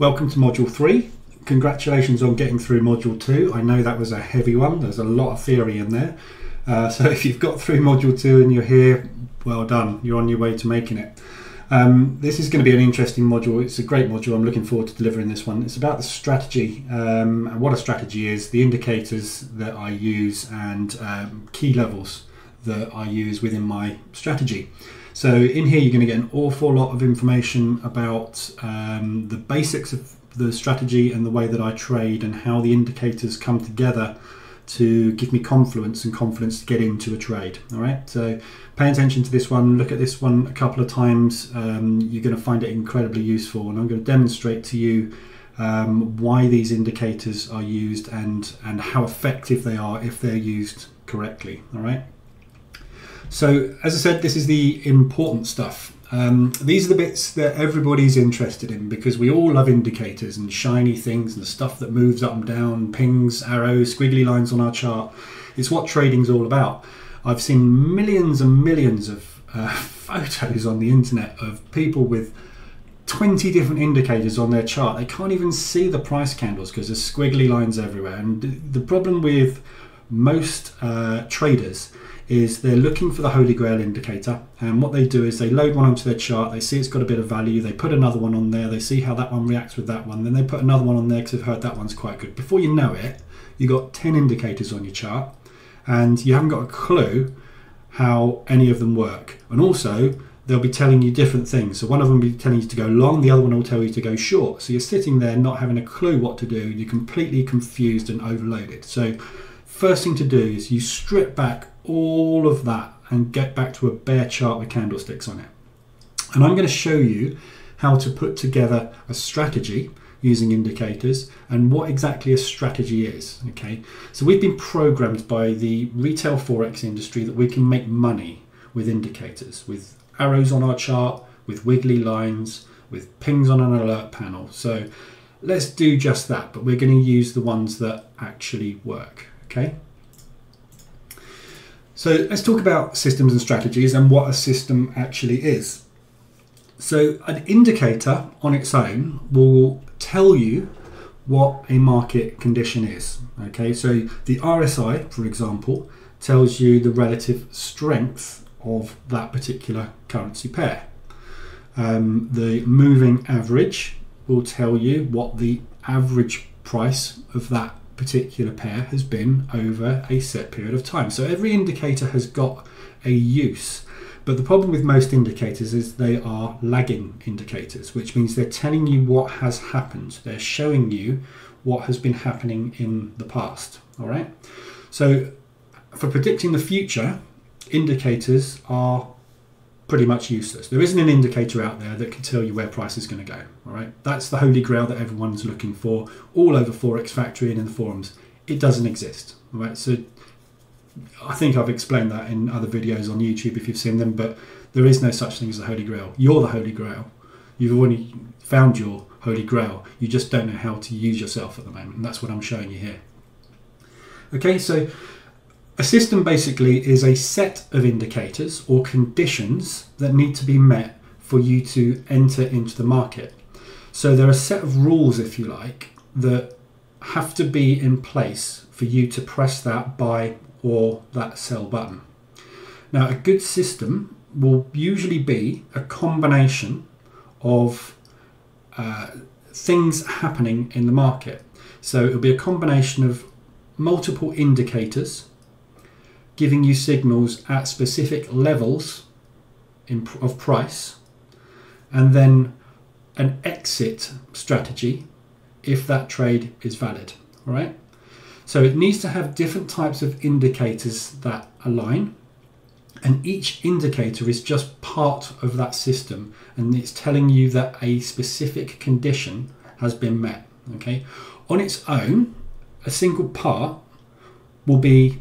Welcome to Module 3. Congratulations on getting through Module 2. I know that was a heavy one. There's a lot of theory in there. So if you've got through Module 2 and you're here, well done. You're on your way to making it. This is going to be an interesting module. It's a great module. I'm looking forward to delivering this one. It's about the strategy and what a strategy is, the indicators that I use and key levels that I use within my strategy. So in here you're going to get an awful lot of information about the basics of the strategy and the way that I trade and how the indicators come together to give me confidence to get into a trade. All right, so pay attention to this one, look at this one a couple of times. You're going to find it incredibly useful, and I'm going to demonstrate to you why these indicators are used and how effective they are if they're used correctly. All right. So as I said, this is the important stuff. These are the bits that everybody's interested in because we all love indicators and shiny things and stuff that moves up and down, pings, arrows, squiggly lines on our chart. It's what trading's all about. I've seen millions and millions of photos on the internet of people with 20 different indicators on their chart. They can't even see the price candles because there's squiggly lines everywhere. And the problem with most traders is they're looking for the Holy Grail indicator, and what they do is they load one onto their chart, they see it's got a bit of value, they put another one on there, they see how that one reacts with that one, then they put another one on there because they've heard that one's quite good. Before you know it, you've got 10 indicators on your chart and you haven't got a clue how any of them work. And also they'll be telling you different things. So one of them will be telling you to go long, the other one will tell you to go short. So you're sitting there not having a clue what to do, you're completely confused and overloaded. So first thing to do is you strip back all of that and get back to a bare chart with candlesticks on it. And I'm going to show you how to put together a strategy using indicators and what exactly a strategy is. Okay, so we've been programmed by the retail forex industry that we can make money with indicators, with arrows on our chart, with wiggly lines, with pings on an alert panel. So let's do just that, but we're going to use the ones that actually work. Okay. So let's talk about systems and strategies and what a system actually is. So an indicator on its own will tell you what a market condition is. Okay, so the RSI, for example, tells you the relative strength of that particular currency pair. The moving average will tell you what the average price of that particular pair has been over a set period of time. So every indicator has got a use, but the problem with most indicators is they are lagging indicators, which means they're telling you what has happened. They're showing you what has been happening in the past. All right, so for predicting the future, indicators are pretty much useless. There isn't an indicator out there that can tell you where price is going to go. All right, that's the holy grail that everyone's looking for all over Forex Factory and in the forums. It doesn't exist. All right, so I think I've explained that in other videos on YouTube if you've seen them, but there is no such thing as the holy grail. You're the holy grail. You've already found your holy grail. You just don't know how to use yourself at the moment, and that's what I'm showing you here. Okay, so a system basically is a set of indicators or conditions that need to be met for you to enter into the market. So there are a set of rules, if you like, that have to be in place for you to press that buy or that sell button. Now, a good system will usually be a combination of things happening in the market. So it'll be a combination of multiple indicators giving you signals at specific levels of price, and then an exit strategy if that trade is valid. All right, so it needs to have different types of indicators that align, and each indicator is just part of that system, and it's telling you that a specific condition has been met. Okay, on its own, a single part will be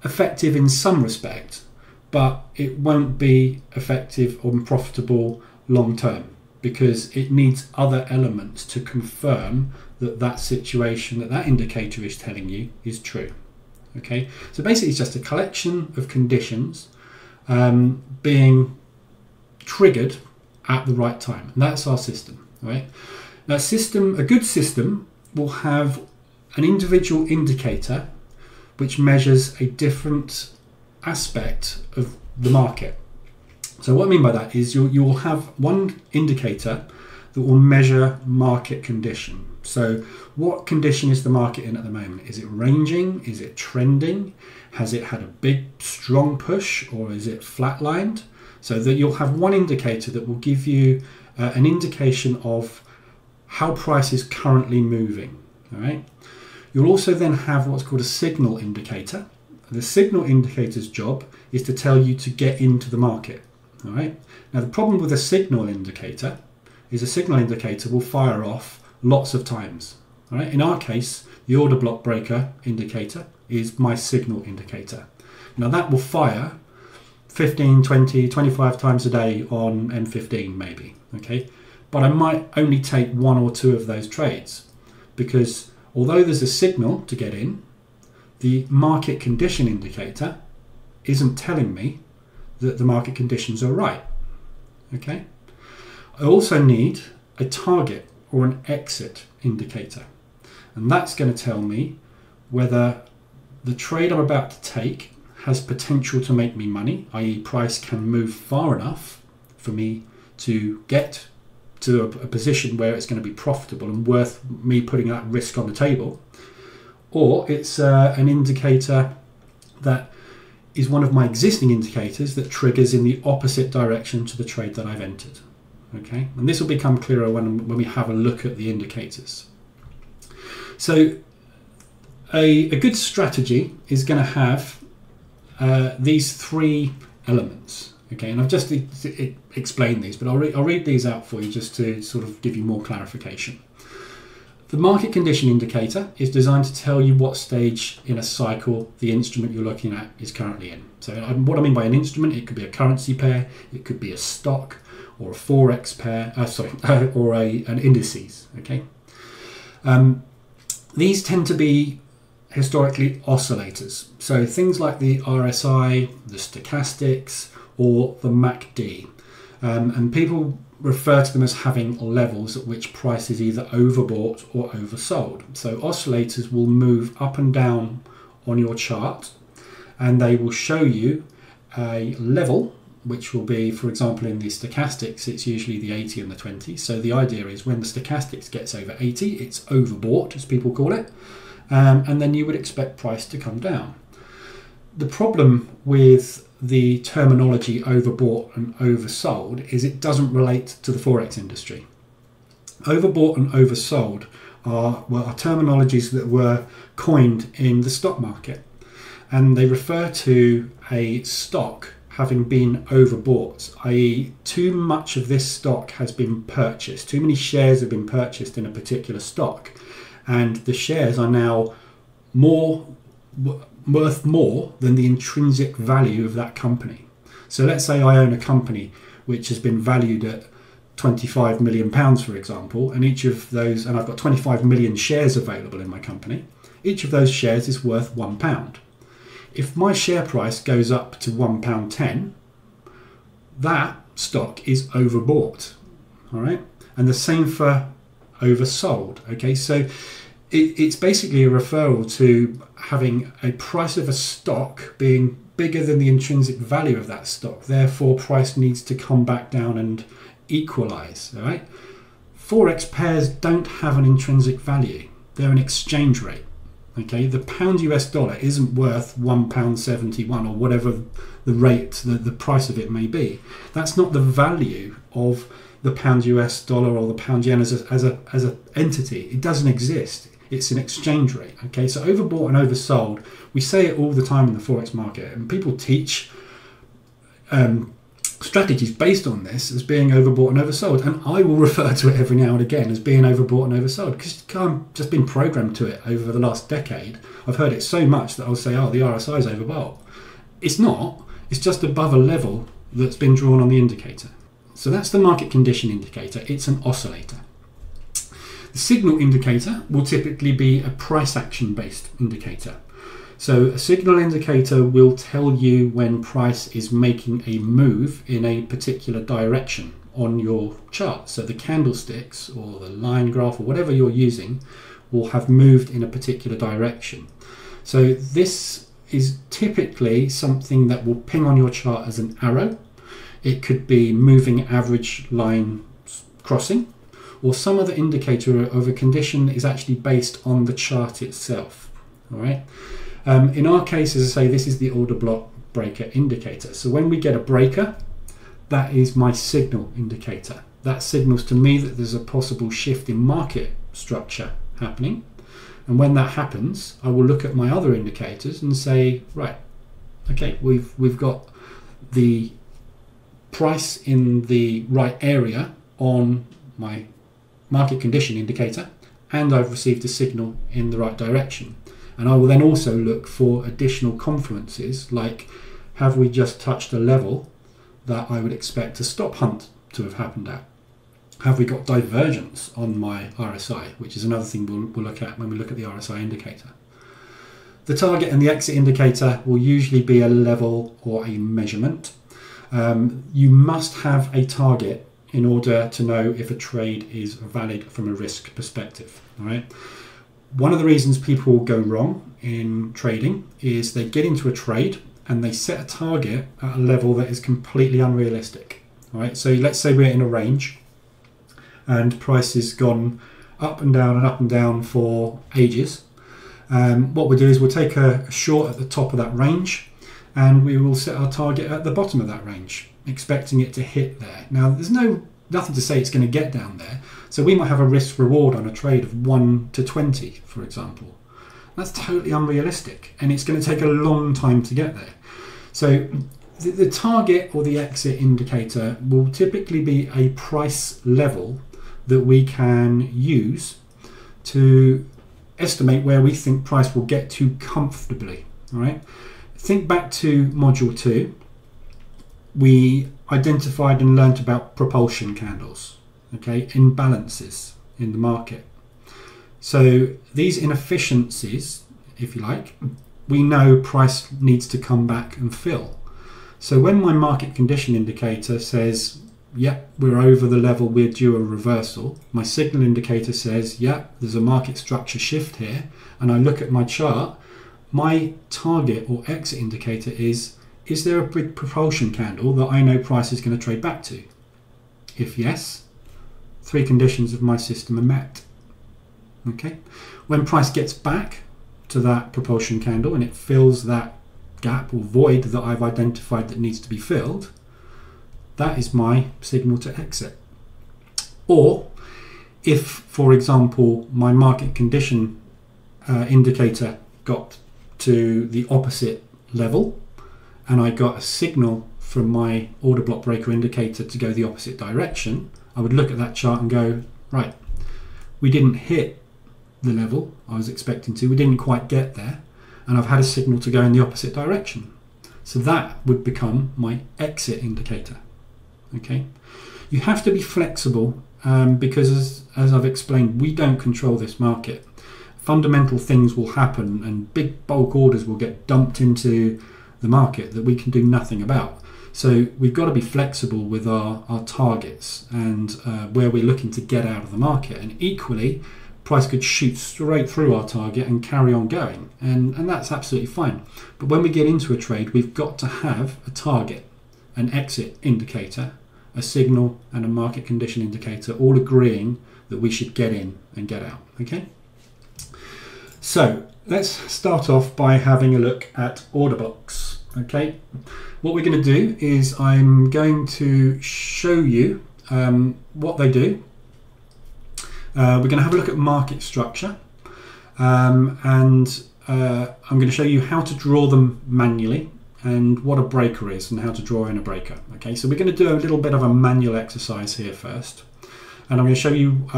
effective in some respect, but it won't be effective or profitable long term because it needs other elements to confirm that that situation that that indicator is telling you is true. Okay, so basically it's just a collection of conditions being triggered at the right time, and that's our system. Right? Now, a good system will have an individual indicator which measures a different aspect of the market. So what I mean by that is you will have one indicator that will measure market condition. So what condition is the market in at the moment? Is it ranging? Is it trending? Has it had a big strong push, or is it flatlined? So that you'll have one indicator that will give you an indication of how price is currently moving. All right. You'll also then have what's called a signal indicator. The signal indicator's job is to tell you to get into the market. All right. Now the problem with a signal indicator is a signal indicator will fire off lots of times. All right. In our case, the order block breaker indicator is my signal indicator. Now that will fire 15, 20, 25 times a day on M15 maybe. Okay. But I might only take one or two of those trades, because although there's a signal to get in, the market condition indicator isn't telling me that the market conditions are right. Okay. I also need a target or an exit indicator, and that's going to tell me whether the trade I'm about to take has potential to make me money, i.e. price can move far enough for me to get to a position where it's going to be profitable and worth me putting that risk on the table, or it's an indicator that is one of my existing indicators that triggers in the opposite direction to the trade that I've entered. Okay, and this will become clearer when we have a look at the indicators. So a good strategy is going to have these three elements. Okay, and I've just explained these, but I'll read these out for you just to sort of give you more clarification. The market condition indicator is designed to tell you what stage in a cycle the instrument you're looking at is currently in. So what I mean by an instrument, it could be a currency pair, it could be a stock, or a forex pair, or an indices. Okay, these tend to be historically oscillators. So things like the RSI, the stochastics, or the MACD, and people refer to them as having levels at which price is either overbought or oversold. So oscillators will move up and down on your chart, and they will show you a level, which will be, for example, in the stochastics, it's usually the 80 and the 20. So the idea is when the stochastics gets over 80, it's overbought, as people call it, and then you would expect price to come down. The problem with the terminology overbought and oversold is it doesn't relate to the forex industry. Overbought and oversold are terminologies that were coined in the stock market, and they refer to a stock having been overbought, i.e. too much of this stock has been purchased, too many shares have been purchased in a particular stock, and the shares are now worth more than the intrinsic value of that company. So let's say I own a company which has been valued at £25 million, for example, and each of those, and I've got 25 million shares available in my company, each of those shares is worth £1. If my share price goes up to £1.10, that stock is overbought. All right, and the same for oversold. Okay, so it's basically a referral to having a price of a stock being bigger than the intrinsic value of that stock. Therefore, price needs to come back down and equalize. All right, forex pairs don't have an intrinsic value; they're an exchange rate. Okay, the pound US dollar isn't worth £1.71 or whatever the rate, the price of it may be. That's not the value of the pound US dollar or the pound yen as an entity. It doesn't exist. It's an exchange rate. Okay, so overbought and oversold, we say it all the time in the forex market, and people teach strategies based on this as being overbought and oversold, and I will refer to it every now and again as being overbought and oversold because I've just been programmed to it over the last decade. I've heard it so much that I'll say, oh, the RSI is overbought. It's not. It's just above a level that's been drawn on the indicator. So that's the market condition indicator. It's an oscillator. The signal indicator will typically be a price action based indicator. So a signal indicator will tell you when price is making a move in a particular direction on your chart. So the candlesticks or the line graph or whatever you're using will have moved in a particular direction. So this is typically something that will ping on your chart as an arrow. It could be moving average line crossing, or some other indicator of a condition that is actually based on the chart itself. All right. In our case, as I say, this is the order block breaker indicator. So when we get a breaker, that is my signal indicator. That signals to me that there's a possible shift in market structure happening. And when that happens, I will look at my other indicators and say, right, okay, we've got the price in the right area on my market condition indicator, and I've received a signal in the right direction. And I will then also look for additional confluences, like have we just touched a level that I would expect a stop hunt to have happened at? Have we got divergence on my RSI, which is another thing we'll look at when we look at the RSI indicator. The target and the exit indicator will usually be a level or a measurement. You must have a target in order to know if a trade is valid from a risk perspective. All right. One of the reasons people go wrong in trading is they get into a trade and they set a target at a level that is completely unrealistic. All right. So let's say we're in a range and price has gone up and down for ages. What we'll do is we'll take a short at the top of that range, and we will set our target at the bottom of that range, expecting it to hit there. Now, there's nothing to say it's going to get down there, so we might have a risk reward on a trade of 1 to 20, for example. That's totally unrealistic, and it's going to take a long time to get there. So the target or the exit indicator will typically be a price level that we can use to estimate where we think price will get to comfortably. All right. Think back to module 2. We identified and learnt about propulsion candles, okay, imbalances in the market. So these inefficiencies, if you like, we know price needs to come back and fill. So when my market condition indicator says, yep, we're over the level, we're due a reversal, my signal indicator says, yep, there's a market structure shift here, and I look at my chart, my target or exit indicator is there a big propulsion candle that I know price is going to trade back to? If yes, 3 conditions of my system are met. Okay. When price gets back to that propulsion candle and it fills that gap or void that I've identified that needs to be filled, that is my signal to exit. Or if, for example, my market condition indicator got to the opposite level and I got a signal from my order block breaker indicator to go the opposite direction, I would look at that chart and go, right, we didn't hit the level I was expecting to, we didn't quite get there, and I've had a signal to go in the opposite direction. So that would become my exit indicator. Okay, you have to be flexible because as I've explained, we don't control this market. Fundamental things will happen and big bulk orders will get dumped into the market that we can do nothing about. So we've got to be flexible with our targets and where we're looking to get out of the market. And equally, price could shoot straight through our target and carry on going. And that's absolutely fine. But when we get into a trade, we've got to have a target, an exit indicator, a signal and a market condition indicator, all agreeing that we should get in and get out. Okay. So let's start off by having a look at order blocks. Okay. What we're going to do is I'm going to show you what they do. We're going to have a look at market structure and I'm going to show you how to draw them manually and what a breaker is and how to draw in a breaker. Okay, so we're going to do a little bit of a manual exercise here first, and I'm going to show you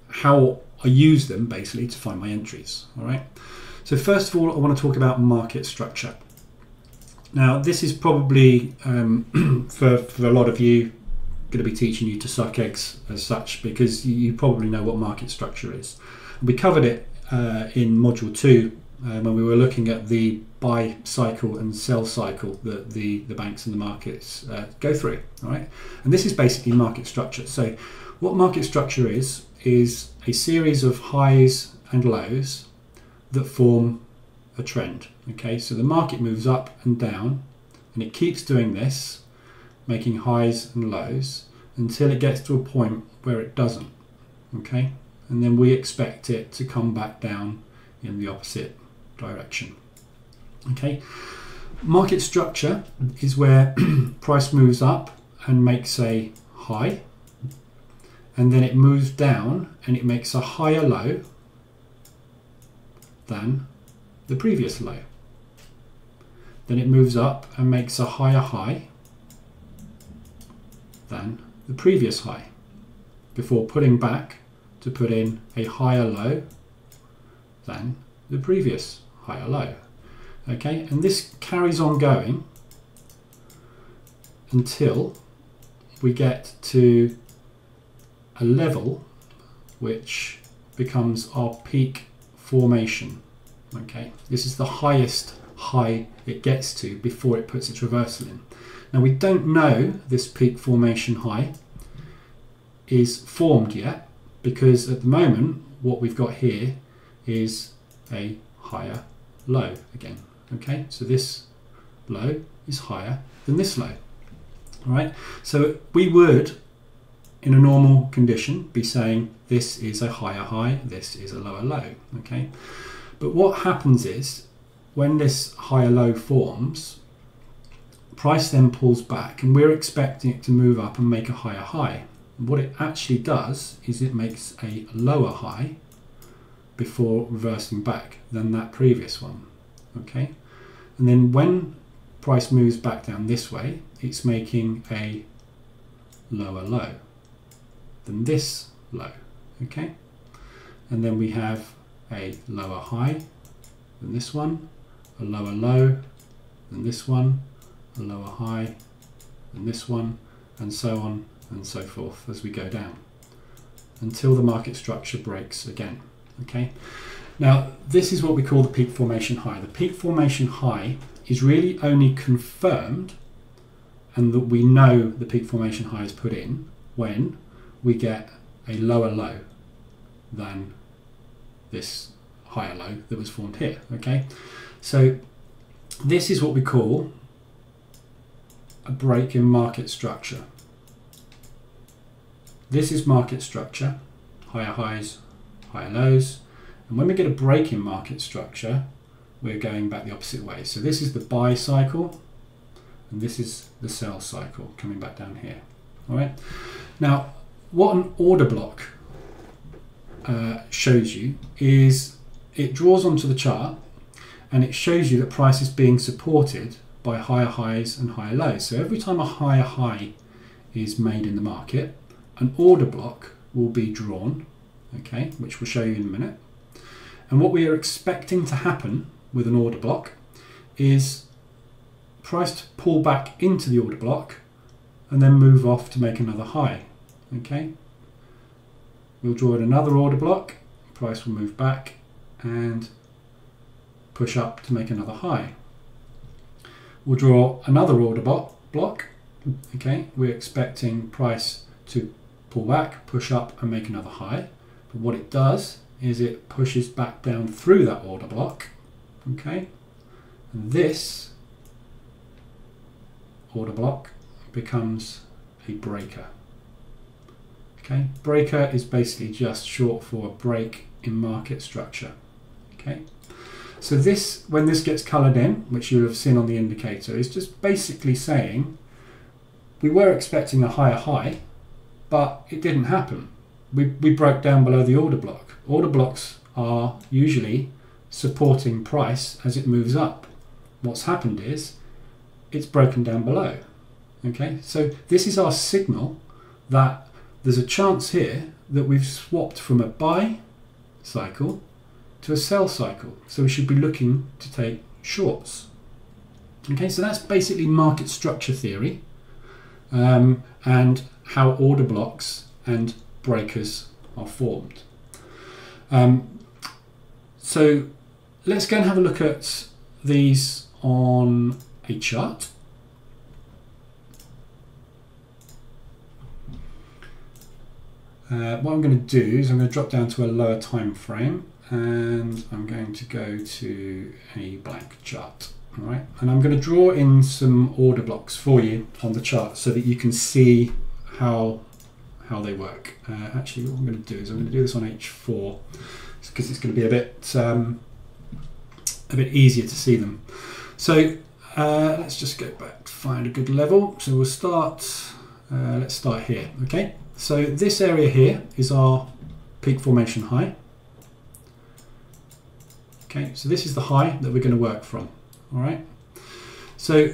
how I use them basically to find my entries. All right, so first of all I want to talk about market structure. Now this is probably for a lot of you going to be teaching you to suck eggs as such, because you probably know what market structure is. We covered it in module 2 when we were looking at the buy cycle and sell cycle that the banks and the markets go through. All right, and this is basically market structure. So what market structure is a series of highs and lows that form a trend. Okay, so the market moves up and down, and it keeps doing this, making highs and lows until it gets to a point where it doesn't. Okay, and then we expect it to come back down in the opposite direction. Okay, market structure is where price moves up and makes a high, and then it moves down and it makes a higher low than the previous low. Then it moves up and makes a higher high than the previous high, before pulling back to put in a higher low than the previous higher low. Okay, and this carries on going until we get to a level which becomes our peak formation. Okay, this is the highest high it gets to before it puts its reversal in. Now we don't know this peak formation high is formed yet, because at the moment what we've got here is a higher low again. Okay, so this low is higher than this low. All right, so we would in a normal condition be saying this is a higher high, this is a lower low. Okay, but what happens is when this higher low forms, price then pulls back, and we're expecting it to move up and make a higher high. And what it actually does is it makes a lower high before reversing back than that previous one. Okay, and then when price moves back down this way, it's making a lower low than this low. Okay, and then we have a lower high than this one, a lower low than this one, a lower high than this one, and so on and so forth as we go down until the market structure breaks again. Okay, now this is what we call the peak formation high. The peak formation high is really only confirmed, and that we know the peak formation high is put in when we get a lower low than this higher low that was formed here. Okay, so this is what we call a break in market structure. This is market structure, higher highs, higher lows, and when we get a break in market structure, we're going back the opposite way. So this is the buy cycle, and this is the sell cycle coming back down here. All right. Now, what an order block shows you is it draws onto the chart and it shows you that price is being supported by higher highs and higher lows. So every time a higher high is made in the market, an order block will be drawn, okay, which we'll show you in a minute. And what we are expecting to happen with an order block is price to pull back into the order block and then move off to make another high. Okay, we'll draw in another order block, price will move back and push up to make another high. We'll draw another order block. Okay, we're expecting price to pull back, push up and make another high. But what it does is it pushes back down through that order block. Okay, and this order block becomes a breaker. Okay, breaker is basically just short for a break in market structure. Okay, so this, when this gets coloured in, which you'll have seen on the indicator, is just basically saying we were expecting a higher high, but it didn't happen. We broke down below the order block. Order blocks are usually supporting price as it moves up. What's happened is it's broken down below. Okay, so this is our signal that there's a chance here that we've swapped from a buy cycle to a sell cycle. So we should be looking to take shorts. Okay, so that's basically market structure theory and how order blocks and breakers are formed. So let's go and have a look at these on a chart. What I'm going to do is I'm going to drop down to a lower time frame, and I'm going to go to a blank chart. All right, and I'm going to draw in some order blocks for you on the chart so that you can see how they work. Actually, what I'm going to do is I'm going to do this on H4 because it's going to be a bit easier to see them. So let's just go back to find a good level. So we'll start. Let's start here. Okay. So this area here is our peak formation high. Okay, so this is the high that we're going to work from. All right. So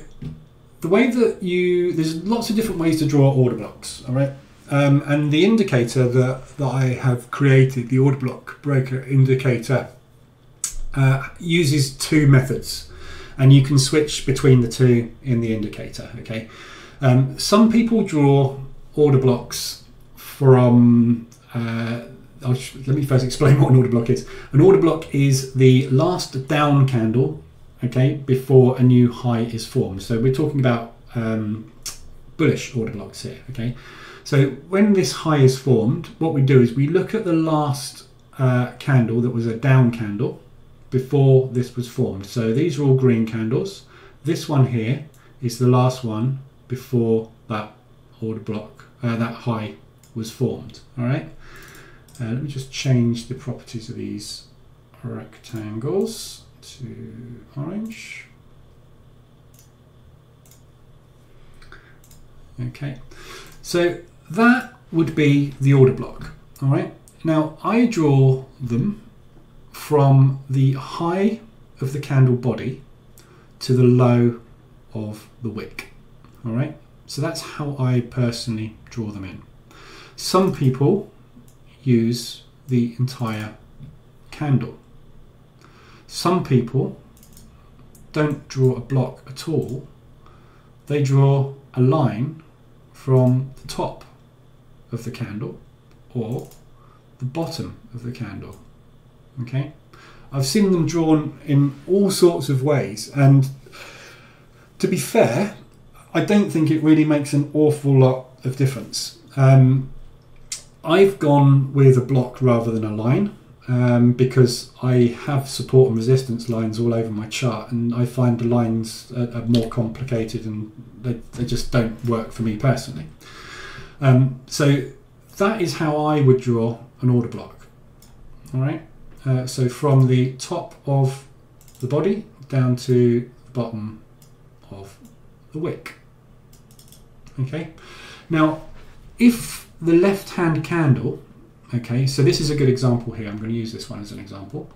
the way that there's lots of different ways to draw order blocks. All right. And the indicator that I have created, the order block breaker indicator, uses two methods, and you can switch between the two in the indicator. Okay. Some people draw order blocks from let me first explain what an order block is. An order block is the last down candle, okay, before a new high is formed. So we're talking about bullish order blocks here, okay. So when this high is formed, what we do is we look at the last candle that was a down candle before this was formed. So these are all green candles. This one here is the last one before that order block, that high was formed. All right. Let me just change the properties of these rectangles to orange. Okay. So that would be the order block. All right. Now I draw them from the high of the candle body to the low of the wick. All right. So that's how I personally draw them in. Some people use the entire candle. Some people don't draw a block at all. They draw a line from the top of the candle or the bottom of the candle. Okay, I've seen them drawn in all sorts of ways, and to be fair, I don't think it really makes an awful lot of difference. I've gone with a block rather than a line because I have support and resistance lines all over my chart, and I find the lines are more complicated and they just don't work for me personally. So that is how I would draw an order block. All right. So from the top of the body down to the bottom of the wick. Okay. Now, if the left-hand candle, okay, so this is a good example here. I'm going to use this one as an example.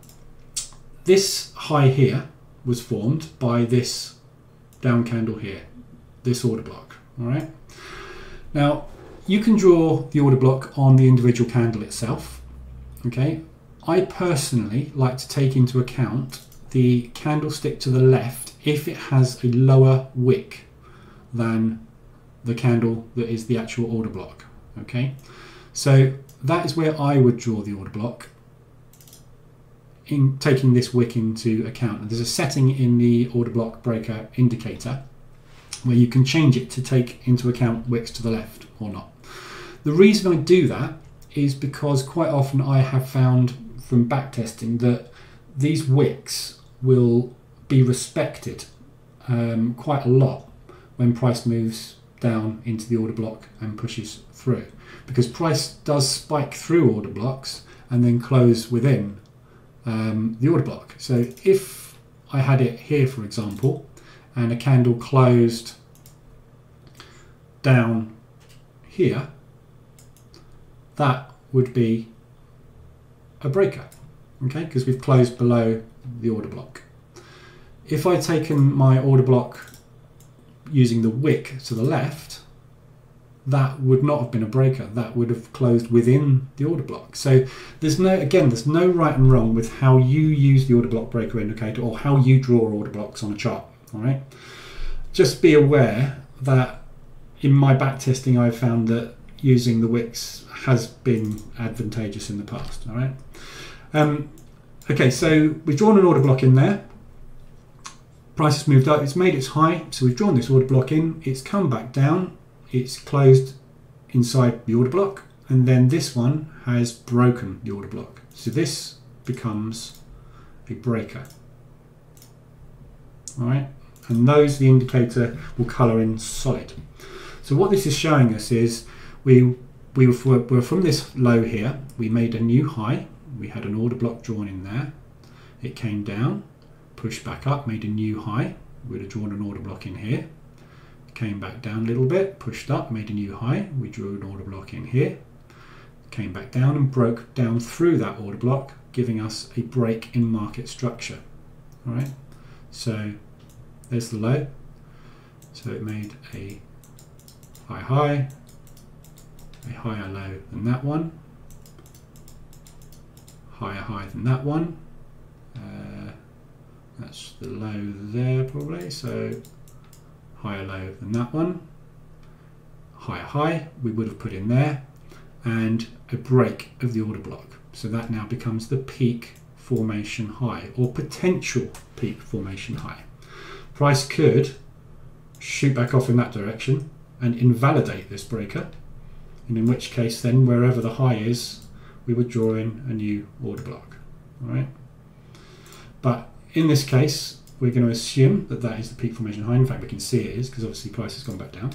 This high here was formed by this down candle here, this order block. All right. Now, you can draw the order block on the individual candle itself. Okay. I personally like to take into account the candlestick to the left if it has a lower wick than the candle that is the actual order block. Okay, so that is where I would draw the order block, in taking this wick into account. And there's a setting in the order block breaker indicator where you can change it to take into account wicks to the left or not. The reason I do that is because quite often I have found from back testing that these wicks will be respected quite a lot when price moves down into the order block and pushes through, because price does spike through order blocks and then close within the order block. So if I had it here, for example, and a candle closed down here, that would be a breaker, okay, because we've closed below the order block. If I'd taken my order block using the wick to the left, that would not have been a breaker. That would have closed within the order block. So there's no right and wrong with how you use the order block breaker indicator or how you draw order blocks on a chart. All right. Just be aware that in my back testing, I've found that using the wicks has been advantageous in the past. All right. Okay, so we've drawn an order block in there. Price has moved up, it's made its high, so we've drawn this order block in, it's come back down, it's closed inside the order block, and then this one has broken the order block. So this becomes a breaker. Alright, and those the indicator will colour in solid. So what this is showing us is we were from this low here, we made a new high, we had an order block drawn in there, it came down, pushed back up, made a new high, we would have drawn an order block in here, came back down a little bit, pushed up, made a new high, we drew an order block in here, came back down and broke down through that order block, giving us a break in market structure. Alright, so there's the low, so it made a high, a higher low than that one, higher high than that one, that's the low there probably, so higher low than that one, higher high we would have put in there, and a break of the order block. So that now becomes the peak formation high, or potential peak formation high. Price could shoot back off in that direction and invalidate this breaker, and in which case then wherever the high is we would draw in a new order block. All right, but in this case we're going to assume that that is the peak formation high. In fact, we can see it is, because obviously price has gone back down.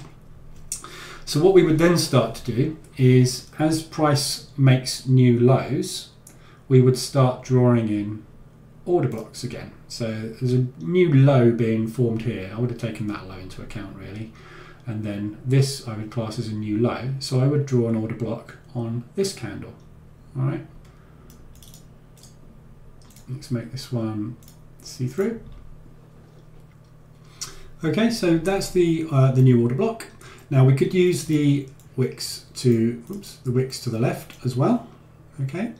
So what we would then start to do is, as price makes new lows, we would start drawing in order blocks again. So there's a new low being formed here. I would have taken that low into account really, and then this I would class as a new low, so I would draw an order block on this candle. All right, let's make this one see through. Okay, so that's the new order block. Now we could use the wicks to the left as well. Okay,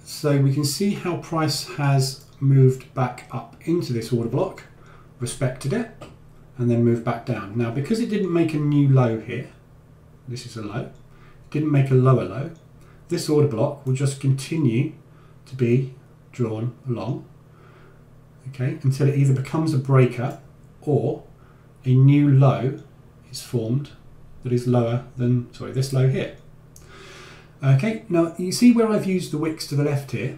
so we can see how price has moved back up into this order block, respected it, and then moved back down. Now because it didn't make a new low here, this is a low, it didn't make a lower low, this order block will just continue to be drawn along, okay, until it either becomes a breaker or a new low is formed that is lower than, sorry, this low here. Okay, now you see where I've used the wicks to the left here.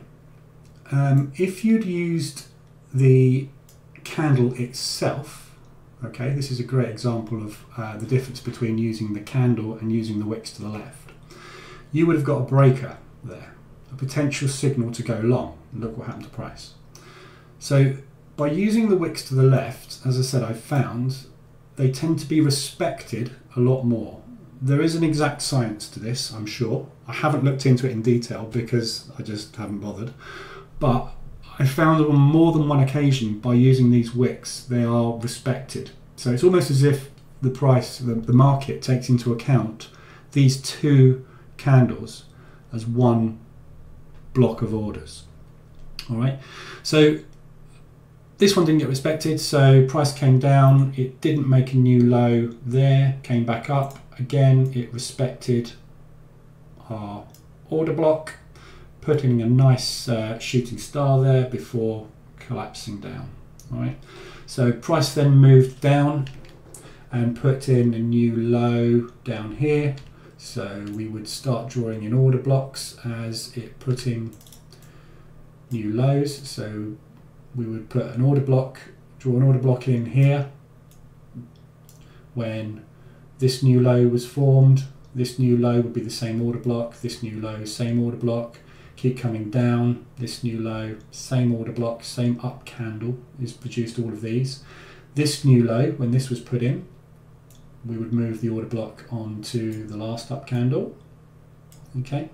If you'd used the candle itself, okay, this is a great example of the difference between using the candle and using the wicks to the left. You would have got a breaker there, a potential signal to go long. Look what happened to price. So by using the wicks to the left, as I said, I've found they tend to be respected a lot more. There is an exact science to this, I'm sure. I haven't looked into it in detail because I just haven't bothered. But I found on more than one occasion by using these wicks, they are respected. So it's almost as if the price, the market takes into account these two candles as one block of orders. All right, so this one didn't get respected, so price came down, it didn't make a new low there, came back up, again it respected our order block, putting a nice shooting star there before collapsing down. All right, so price then moved down and put in a new low down here, so we would start drawing in order blocks as it put in new lows. So we would put an order block, draw an order block in here when this new low was formed. This new low would be the same order block, this new low, same order block, keep coming down, this new low, same order block, same up candle is produced all of these. This new low, when this was put in, we would move the order block onto the last up candle. Okay.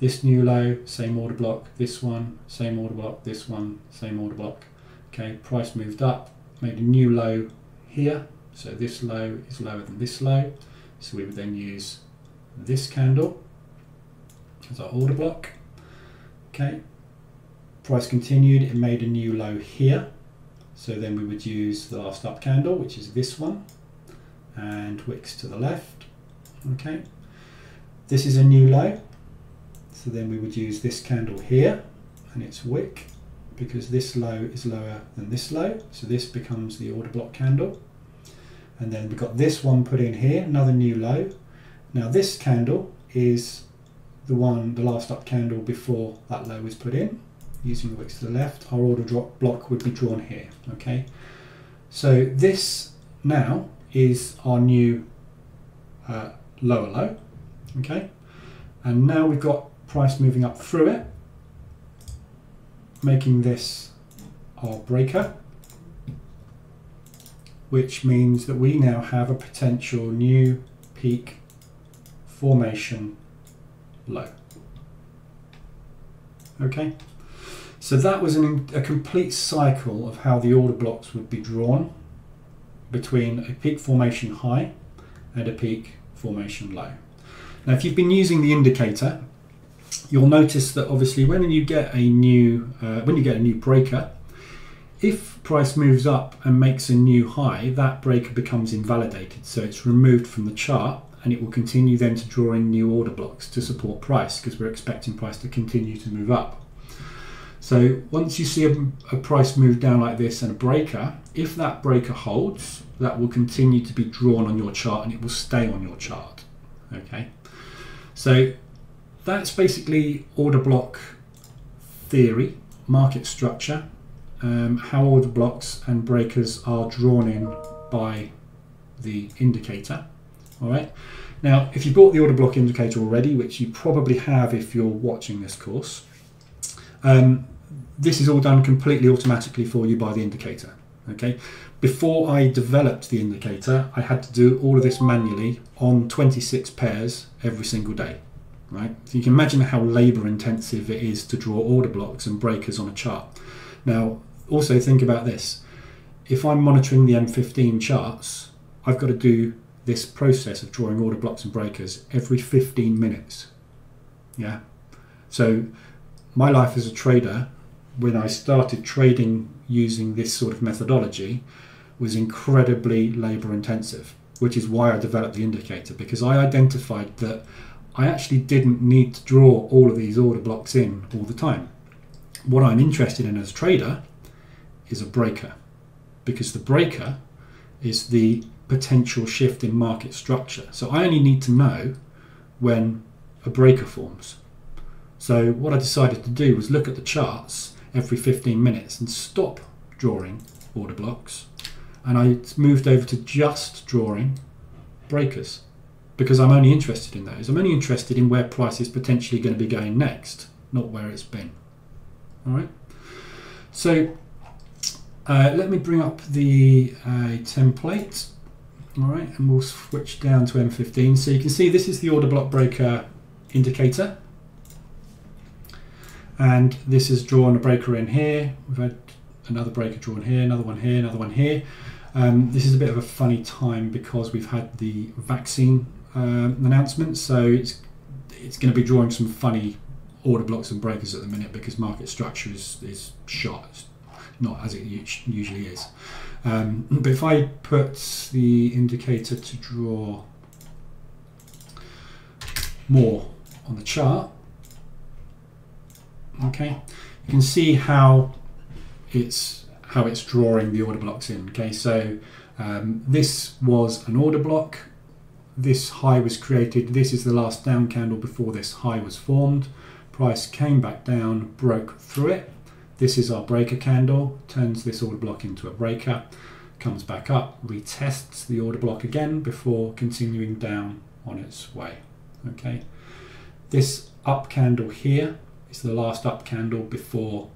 This new low, same order block, this one, same order block, this one, same order block. Okay, price moved up, made a new low here, so this low is lower than this low, so we would then use this candle as our order block. Okay, price continued, it made a new low here, so then we would use the last up candle, which is this one, and wicks to the left. Okay, this is a new low, so then we would use this candle here and its wick, because this low is lower than this low, so this becomes the order block candle. And then we've got this one put in here, another new low. Now this candle is the last up candle before that low was put in. Using the wicks to the left, our order block would be drawn here. Okay, so this now is our new lower low. Okay, and now we've got price moving up through it, making this our breaker, which means that we now have a potential new peak formation low. Okay, so that was a complete cycle of how the order blocks would be drawn between a peak formation high and a peak formation low. Now, if you've been using the indicator, you'll notice that obviously when you get a new breaker, if price moves up and makes a new high, that breaker becomes invalidated, so it's removed from the chart, and it will continue then to draw in new order blocks to support price, because we're expecting price to continue to move up. So once you see a price move down like this and a breaker, if that breaker holds, that will continue to be drawn on your chart and it will stay on your chart. Okay, so that's basically order block theory, market structure, how order blocks and breakers are drawn in by the indicator. All right, now if you bought the order block indicator already, which you probably have if you're watching this course, this is all done completely automatically for you by the indicator. Okay, before I developed the indicator, I had to do all of this manually on 26 pairs every single day. Right, so you can imagine how labor intensive it is to draw order blocks and breakers on a chart. Now also think about this, if I'm monitoring the M15 charts, I've got to do this process of drawing order blocks and breakers every 15 minutes. Yeah, so my life as a trader, when I started trading using this sort of methodology, was incredibly labor intensive, which is why I developed the indicator, because I identified that I actually didn't need to draw all of these order blocks in all the time. What I'm interested in as a trader is a breaker, because the breaker is the potential shift in market structure. So I only need to know when a breaker forms. So what I decided to do was look at the charts every 15 minutes and stop drawing order blocks, and I moved over to just drawing breakers, because I'm only interested in those. I'm only interested in where price is potentially going to be going next, not where it's been. All right, so let me bring up the template. All right, and we'll switch down to M15. So you can see this is the order block breaker indicator, and this is drawn a breaker in here. We've had another breaker drawn here, another one here, another one here. This is a bit of a funny time because we've had the vaccine announcement, so it's going to be drawing some funny order blocks and breakers at the minute, because market structure is shot. It's not as it usually is. But if I put the indicator to draw more on the chart, okay, you can see how it's drawing the order blocks in. Okay, so this was an order block. This high was created. This is the last down candle before this high was formed. Price came back down, broke through it. This is our breaker candle, turns this order block into a breaker, comes back up, retests the order block again before continuing down on its way. Okay, this up candle here is the last up candle before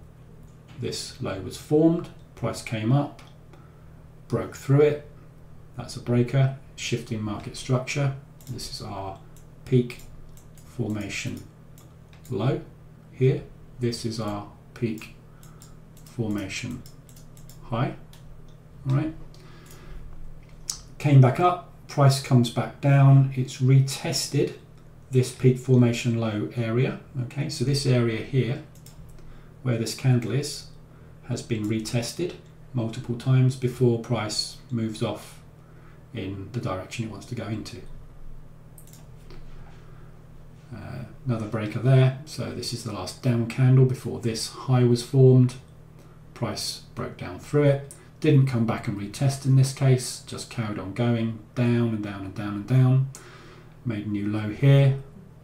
this low was formed. Price came up, broke through it. That's a breaker, shifting market structure. This is our peak formation low here. This is our peak formation high. All right, came back up, price comes back down, it's retested this peak formation low area. Okay, so this area here where this candle is has been retested multiple times before price moves off in the direction it wants to go into. Another breaker there, so this is the last down candle before this high was formed. Price broke down through it, didn't come back and retest in this case, just carried on going down and down and down and down. Made a new low here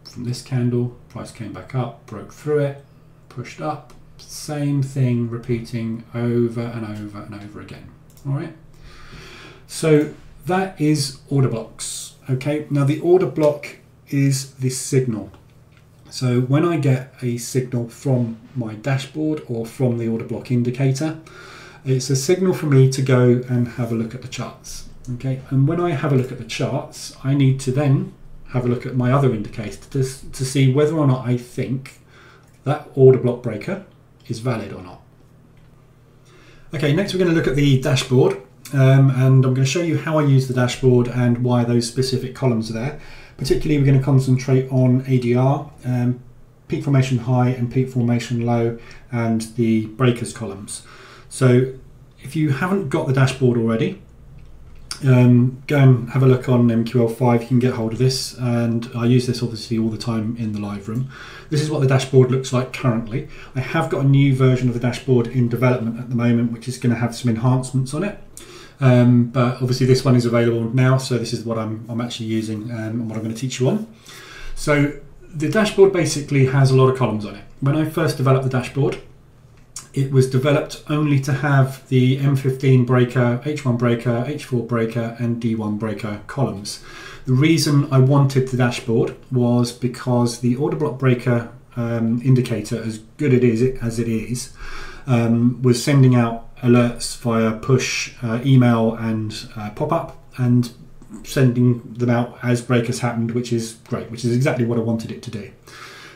from this candle, price came back up, broke through it, pushed up, same thing repeating over and over and over again. All right, so that is order blocks. Okay, now the order block is this signal. So when I get a signal from my dashboard or from the order block indicator, it's a signal for me to go and have a look at the charts. Okay, and when I have a look at the charts, I need to then have a look at my other indicator to see whether or not I think that order block breaker is valid or not. Okay, next we're going to look at the dashboard, and I'm going to show you how I use the dashboard and why those specific columns are there. Particularly, we're going to concentrate on ADR, peak formation high and peak formation low, and the breakers columns. So if you haven't got the dashboard already, go and have a look on MQL5. You can get hold of this, and I use this obviously all the time in the live room. This is what the dashboard looks like currently. I have got a new version of the dashboard in development at the moment, which is going to have some enhancements on it. But obviously this one is available now, so this is what I'm actually using and what I'm going to teach you on. So the dashboard basically has a lot of columns on it. When I first developed the dashboard, it was developed only to have the M15 breaker, H1 breaker, H4 breaker and D1 breaker columns. The reason I wanted the dashboard was because the order block breaker indicator, as good as it is, was sending out alerts via push, email and pop-up, and sending them out as breakers happened, which is great, which is exactly what I wanted it to do.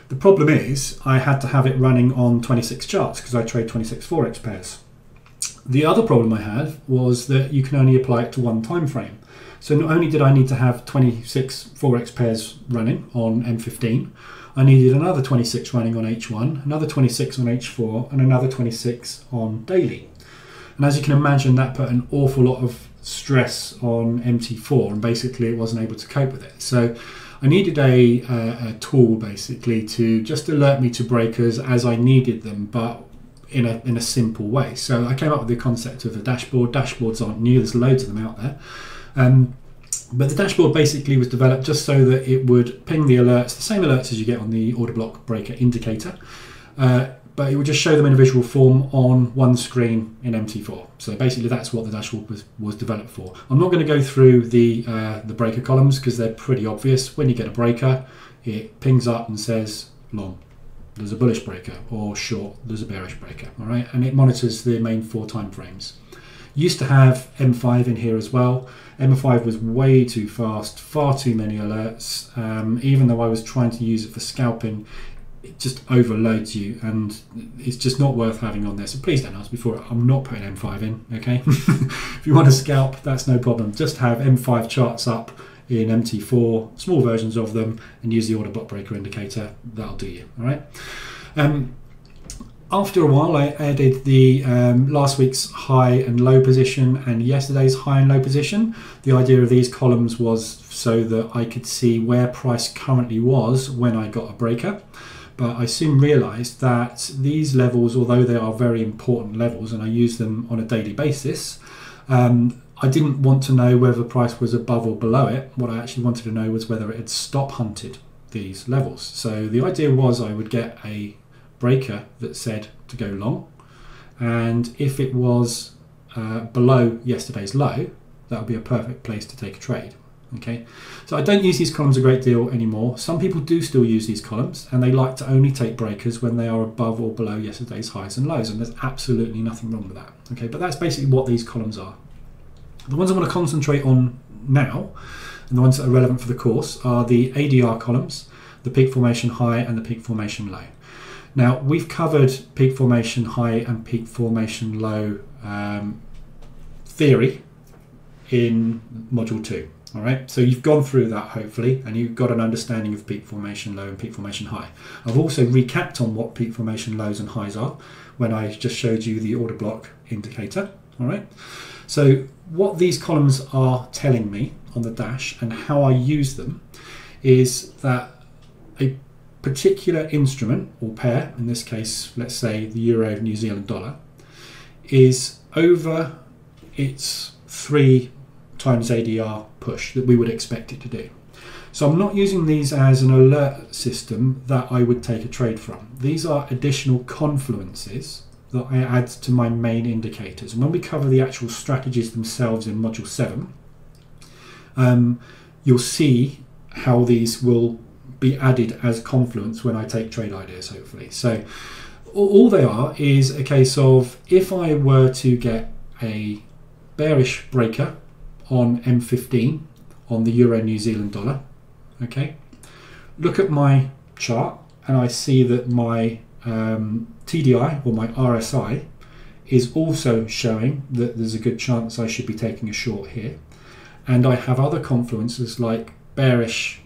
The problem is I had to have it running on 26 charts because I trade 26 Forex pairs. The other problem I had was that you can only apply it to one time frame. So not only did I need to have 26 Forex pairs running on M15, I needed another 26 running on H1, another 26 on H4 and another 26 on daily. And as you can imagine, that put an awful lot of stress on MT4, and basically it wasn't able to cope with it. So I needed a tool basically to just alert me to breakers as I needed them, but in a simple way. So I came up with the concept of a dashboard. Dashboards aren't new, there's loads of them out there. But the dashboard basically was developed just so that it would ping the alerts, the same alerts as you get on the order block breaker indicator, but it would just show them in a visual form on one screen in MT4. So basically that's what the dashboard was developed for. I'm not going to go through the breaker columns because they're pretty obvious. When you get a breaker, it pings up and says long, there's a bullish breaker, or short, there's a bearish breaker, all right? And it monitors the main 4 time frames. Used to have M5 in here as well. M5 was way too fast, far too many alerts. Even though I was trying to use it for scalping, it just overloads you, and it's just not worth having on there. So please don't ask me for it. I'm not putting M5 in, okay? If you want to scalp, that's no problem. Just have M5 charts up in MT4, small versions of them, and use the order block breaker indicator. That'll do you, all right? After a while, I added the last week's high and low position and yesterday's high and low position. The idea of these columns was so that I could see where price currently was when I got a breaker. But I soon realized that these levels, although they are very important levels and I use them on a daily basis, I didn't want to know whether the price was above or below it. What I actually wanted to know was whether it had stop hunted these levels. So the idea was I would get a breaker that said to go long, and if it was below yesterday's low, that would be a perfect place to take a trade. Okay, so I don't use these columns a great deal anymore. Some people do still use these columns, and they like to only take breakers when they are above or below yesterday's highs and lows, and there's absolutely nothing wrong with that. Okay, but that's basically what these columns are. The ones I want to concentrate on now, and the ones that are relevant for the course, are the ADR columns, the peak formation high and the peak formation low. Now, we've covered peak formation high and peak formation low theory in module 2. All right, so you've gone through that hopefully, and you've got an understanding of peak formation low and peak formation high. I've also recapped on what peak formation lows and highs are when I just showed you the order block indicator. All right, so what these columns are telling me on the dash and how I use them is that a particular instrument or pair, in this case, let's say the Euro New Zealand dollar, is over its 3 times ADR push that we would expect it to do. So I'm not using these as an alert system that I would take a trade from. These are additional confluences that I add to my main indicators. And when we cover the actual strategies themselves in Module 7, you'll see how these will be added as confluence when I take trade ideas, hopefully. So all they are is a case of, if I were to get a bearish breaker on M15 on the Euro New Zealand dollar, okay, look at my chart and I see that my TDI, or my RSI, is also showing that there's a good chance I should be taking a short here. And I have other confluences like bearish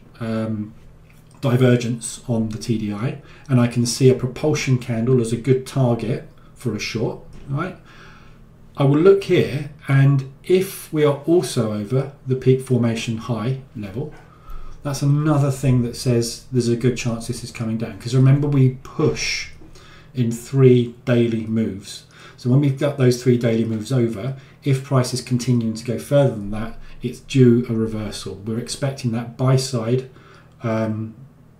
divergence on the TDI, and I can see a propulsion candle as a good target for a short, right? I will look here, and if we are also over the peak formation high level, that's another thing that says there's a good chance this is coming down. Because remember, we push in 3 daily moves. So when we've got those 3 daily moves over, if price is continuing to go further than that, it's due a reversal. We're expecting that buy side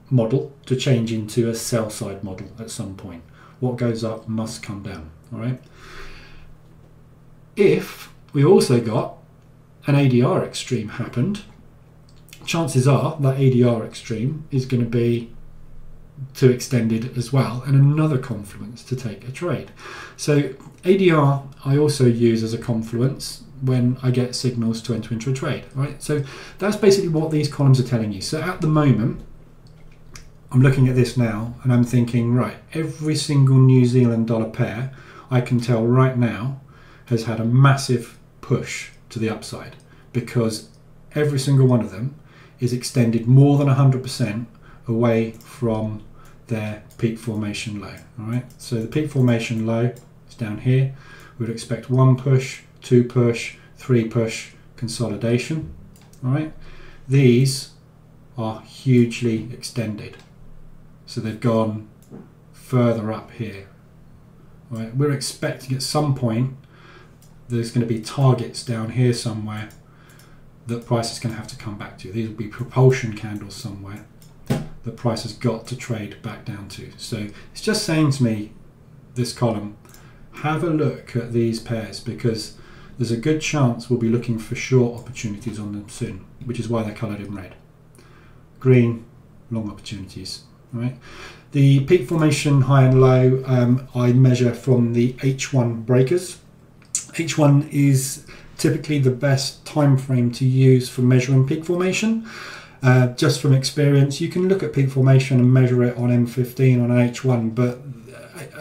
model to change into a sell side model at some point. What goes up must come down, all right? If we also got an ADR extreme happened, chances are that ADR extreme is going to be too extended as well, and another confluence to take a trade. So ADR I also use as a confluence when I get signals to enter into a trade, right? So that's basically what these columns are telling you. So at the moment, I'm looking at this now and I'm thinking, right, every single New Zealand dollar pair I can tell right now has had a massive push to the upside, because every single one of them is extended more than 100% away from their peak formation low. All right, so the peak formation low is down here. We'd expect 1 push, 2 push, 3 push, consolidation. All right, these are hugely extended, so they've gone further up here. All right, we're expecting at some point there's going to be targets down here somewhere that price is going to have to come back to. These will be propulsion candles somewhere that price has got to trade back down to. So it's just saying to me, this column, have a look at these pairs, because there's a good chance we'll be looking for short opportunities on them soon, which is why they're coloured in red. Green, long opportunities. All right. The peak formation high and low I measure from the H1 breakers. H1 is typically the best time frame to use for measuring peak formation. Just from experience, you can look at peak formation and measure it on M15 on an H1, but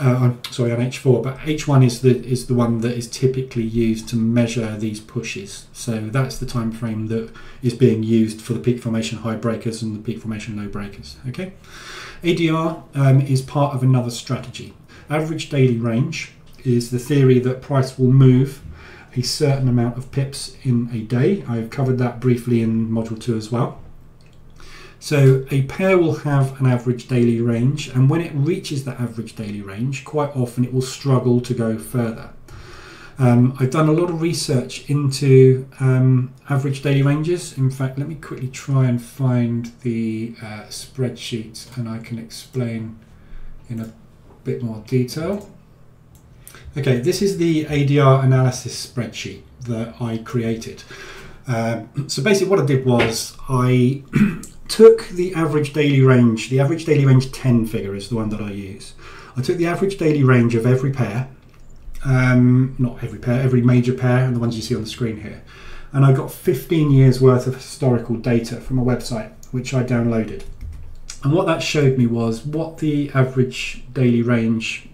on H4. But H1 is the one that is typically used to measure these pushes. So that's the time frame that is being used for the peak formation high breakers and the peak formation low breakers. Okay, ADR is part of another strategy. Average daily range is the theory that price will move a certain amount of pips in a day. I've covered that briefly in Module 2 as well. So a pair will have an average daily range, and when it reaches that average daily range, quite often it will struggle to go further. I've done a lot of research into average daily ranges. In fact, let me quickly try and find the spreadsheet and I can explain in a bit more detail. Okay, this is the ADR analysis spreadsheet that I created. So basically what I did was I took the average daily range 10 figure is the one that I use. I took the average daily range of every pair, not every pair, every major pair, and the ones you see on the screen here. And I got 15 years worth of historical data from a website, which I downloaded. And what that showed me was what the average daily range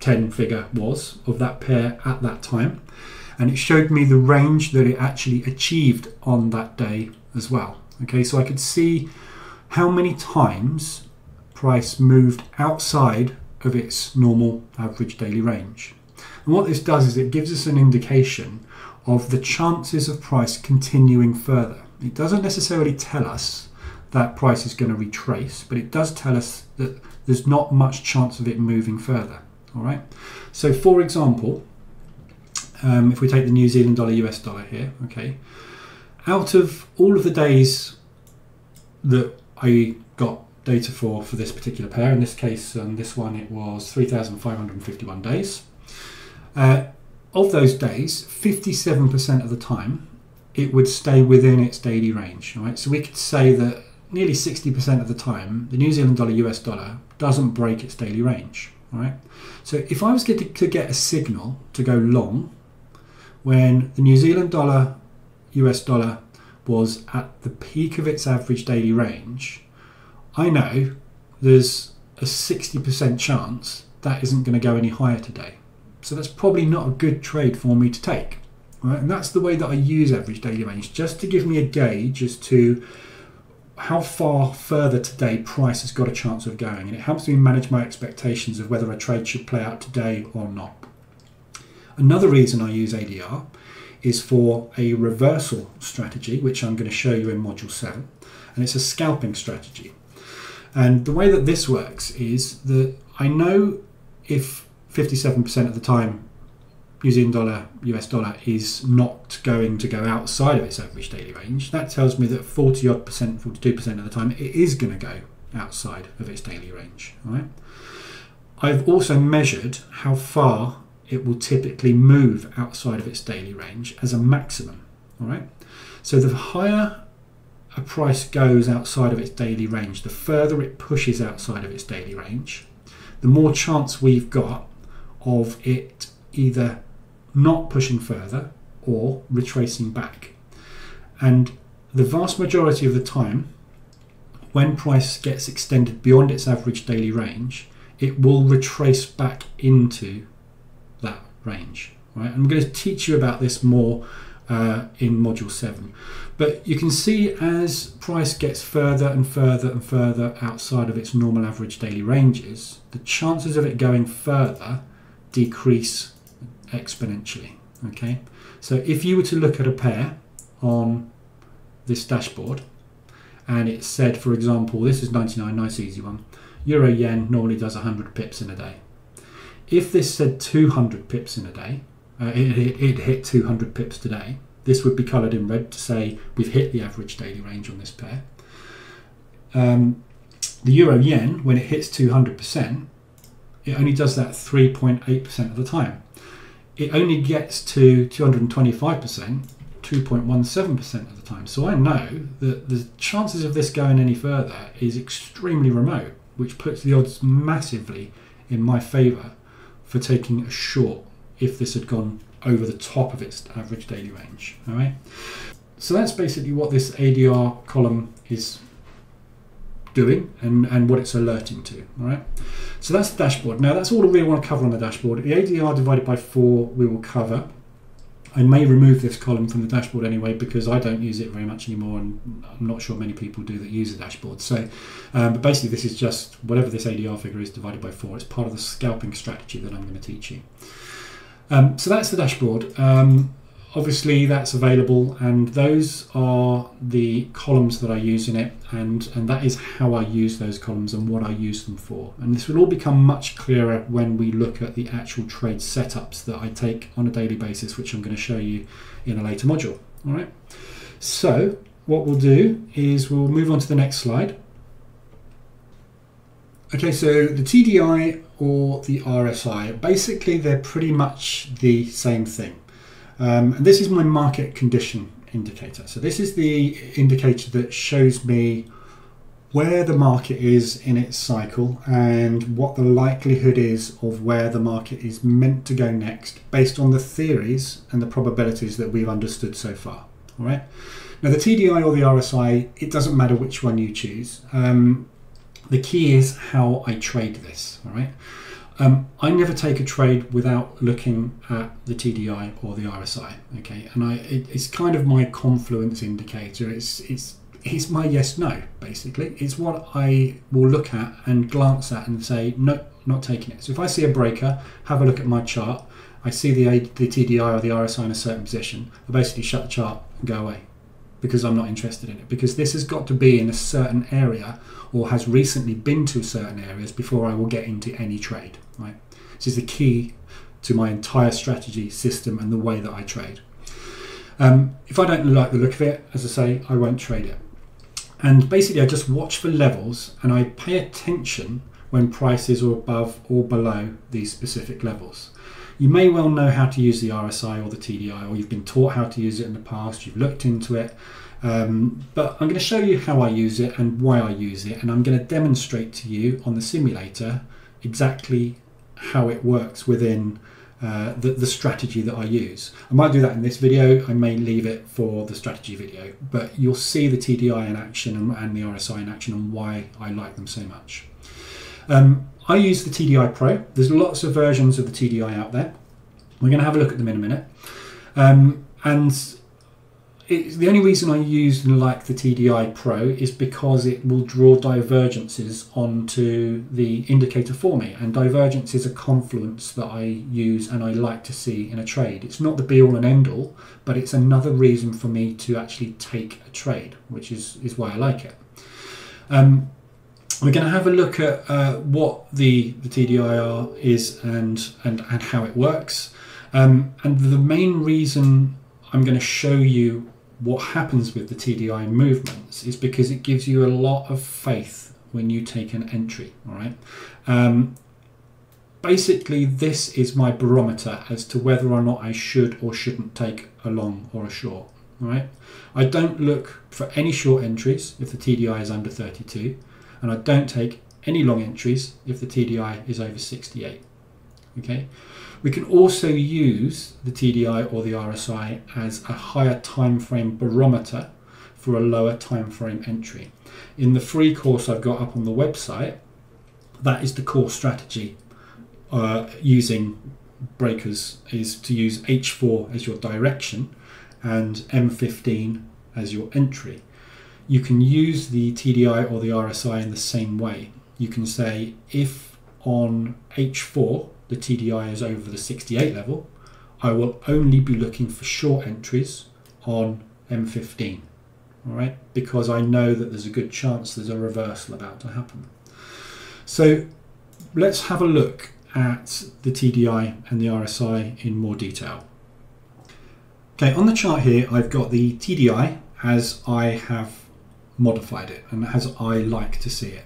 10 figure was of that pair at that time, and it showed me the range that it actually achieved on that day as well. Okay, so I could see how many times price moved outside of its normal average daily range. And what this does is it gives us an indication of the chances of price continuing further. It doesn't necessarily tell us that price is going to retrace, but it does tell us that there's not much chance of it moving further. All right. So, for example, if we take the New Zealand dollar, US dollar here, okay, out of all of the days that I got data for this particular pair, in this case, this one, it was 3,551 days. Of those days, 57% of the time, it would stay within its daily range. Right? So we could say that nearly 60% of the time, the New Zealand dollar, US dollar doesn't break its daily range. Right? So if I was to get a signal to go long, when the New Zealand dollar, US dollar was at the peak of its average daily range, I know there's a 60% chance that isn't going to go any higher today. So that's probably not a good trade for me to take. Right? And that's the way that I use average daily range, just to give me a gauge as to how far further today price has got a chance of going. And it helps me manage my expectations of whether a trade should play out today or not. Another reason I use ADR is for a reversal strategy, which I'm going to show you in Module 7. And it's a scalping strategy. And the way that this works is that I know if 57% of the time New Zealand dollar, US dollar is not going to go outside of its average daily range, that tells me that 40-odd percent, 42% of the time, it is going to go outside of its daily range. Right? I've also measured how far it will typically move outside of its daily range as a maximum. All right? So the higher a price goes outside of its daily range, the further it pushes outside of its daily range, the more chance we've got of it either not pushing further or retracing back. And the vast majority of the time, when price gets extended beyond its average daily range, it will retrace back into that range. Right? I'm going to teach you about this more in Module 7. But you can see as price gets further and further and further outside of its normal average daily ranges, the chances of it going further decrease exponentially. Okay, so if you were to look at a pair on this dashboard and it said, for example, this is 99, nice easy one, Euro Yen normally does 100 pips in a day. If this said 200 pips in a day, it hit 200 pips today, this would be coloured in red to say we've hit the average daily range on this pair. The Euro Yen, when it hits 200%, it only does that 3.8% of the time. It only gets to 225%, 2.17% of the time. So I know that the chances of this going any further is extremely remote, which puts the odds massively in my favour for taking a short if this had gone over the top of its average daily range. All right. So that's basically what this ADR column is doing and what it's alerting to. All right. So that's the dashboard. Now that's all we really want to cover on the dashboard. The ADR divided by 4 we will cover. I may remove this column from the dashboard anyway because I don't use it very much anymore, and I'm not sure many people do that use the dashboard. So, but basically this is just whatever this ADR figure is divided by 4. It's part of the scalping strategy that I'm going to teach you. So that's the dashboard. Obviously that's available, and those are the columns that I use in it, and that is how I use those columns and what I use them for. And this will all become much clearer when we look at the actual trade setups that I take on a daily basis, which I'm going to show you in a later module. All right. So what we'll do is we'll move on to the next slide. Okay, so the TDI or the RSI, basically they're pretty much the same thing. And this is my market condition indicator. So this is the indicator that shows me where the market is in its cycle and what the likelihood is of where the market is meant to go next based on the theories and the probabilities that we've understood so far. All right. Now the TDI or the RSI, it doesn't matter which one you choose. The key is how I trade this. All right. I never take a trade without looking at the TDI or the RSI, okay, and it's kind of my confluence indicator. It's my yes/no, basically. It's what I will look at and glance at and say no, not taking it. So if I see a breaker, have a look at my chart, I see the TDI or the RSI in a certain position, I basically shut the chart and go away. because I'm not interested in it, because this has got to be in a certain area or has recently been to certain areas before I will get into any trade, right? This is the key to my entire strategy system and the way that I trade. If I don't like the look of it, as I say, I won't trade it. And basically I just watch for levels and I pay attention when prices are above or below these specific levels. You may well know how to use the RSI or the TDI, or you've been taught how to use it in the past, you've looked into it, but I'm going to show you how I use it and why I use it, and I'm going to demonstrate to you on the simulator exactly how it works within the strategy that I use. I might do that in this video, I may leave it for the strategy video, but you'll see the TDI in action and the RSI in action and why I like them so much. I use the TDI Pro. There's lots of versions of the TDI out there. We're going to have a look at them in a minute. And the only reason I use and like the TDI Pro is because it will draw divergences onto the indicator for me. And divergence is a confluence that I use and I like to see in a trade. It's not the be all and end all, but it's another reason for me to actually take a trade, which is why I like it. We're going to have a look at what the TDIR is and how it works. And the main reason I'm going to show you what happens with the TDI movements is because it gives you a lot of faith when you take an entry. All right. Basically, this is my barometer as to whether or not I should or shouldn't take a long or a short. All right. I don't look for any short entries if the TDI is under 32. And I don't take any long entries if the TDI is over 68. Okay. We can also use the TDI or the RSI as a higher time frame barometer for a lower time frame entry. In the free course I've got up on the website, that is the core strategy using breakers, is to use H4 as your direction and M15 as your entry. You can use the TDI or the RSI in the same way. You can say if on H4 the TDI is over the 68 level, I will only be looking for short entries on M15, all right? Because I know that there's a good chance there's a reversal about to happen. So let's have a look at the TDI and the RSI in more detail. Okay, on the chart here I've got the TDI as I have modified it and as I like to see it.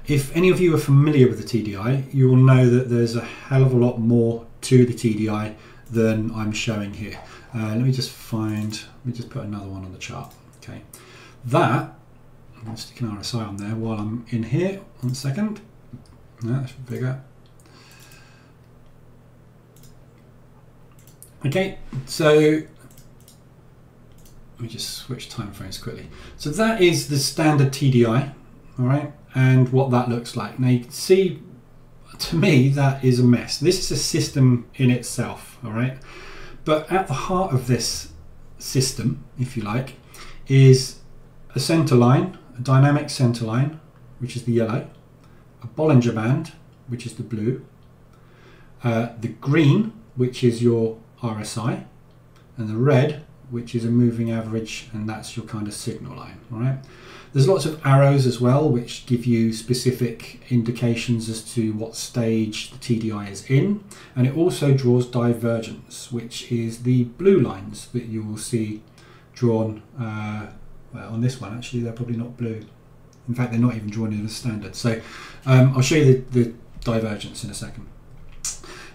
If any of you are familiar with the TDI, you will know that there's a hell of a lot more to the TDI than I'm showing here. Let me just put another one on the chart. Okay, that, I'm going to stick an RSI on there while I'm in here. 1 second. No, that should be bigger. Okay, so let me just switch time frames quickly. So that is the standard TDI, all right, and what that looks like. Now you can see, to me, that is a mess. This is a system in itself, all right, but at the heart of this system, if you like, is a center line, a dynamic center line, which is the yellow, a Bollinger Band, which is the blue, the green, which is your RSI, and the red, which is a moving average, and that's your kind of signal line. All right. There's lots of arrows as well, which give you specific indications as to what stage the TDI is in, and it also draws divergence, which is the blue lines that you will see drawn. Well, on this one, actually, they're probably not blue. In fact, they're not even drawn in as standard. So I'll show you the divergence in a second.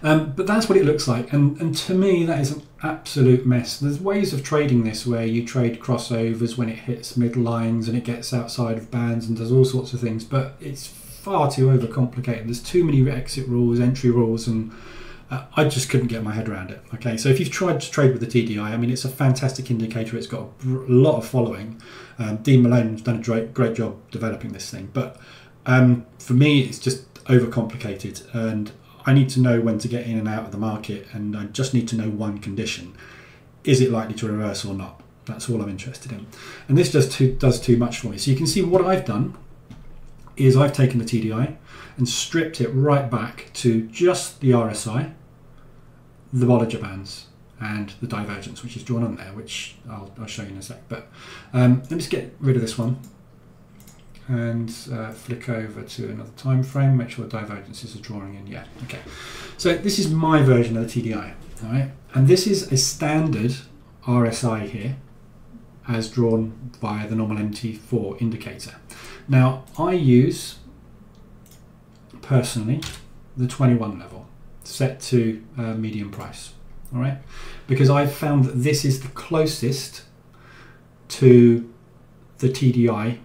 But that's what it looks like, and to me that is an absolute mess. There's ways of trading this where you trade crossovers when it hits midlines and it gets outside of bands and does all sorts of things, but it's far too overcomplicated. There's too many exit rules, entry rules, and I just couldn't get my head around it. Okay, so if you've tried to trade with the TDI, I mean, it's a fantastic indicator. It's got a lot of following. Dean Malone's done a great job developing this thing, but for me it's just overcomplicated, and I need to know when to get in and out of the market, and I just need to know one condition. Is it likely to reverse or not? That's all I'm interested in. And this does too much for me. So you can see what I've done is I've taken the TDI and stripped it right back to just the RSI, the Bollinger Bands, and the divergence, which is drawn on there, which I'll show you in a sec. But let me just get rid of this one and flick over to another time frame, make sure the divergences are drawing in. Yeah, okay. So this is my version of the TDI, all right? And this is a standard RSI here, as drawn via the normal MT4 indicator. Now, I use, personally, the 21 level, set to median price, all right? Because I've found that this is the closest to the TDI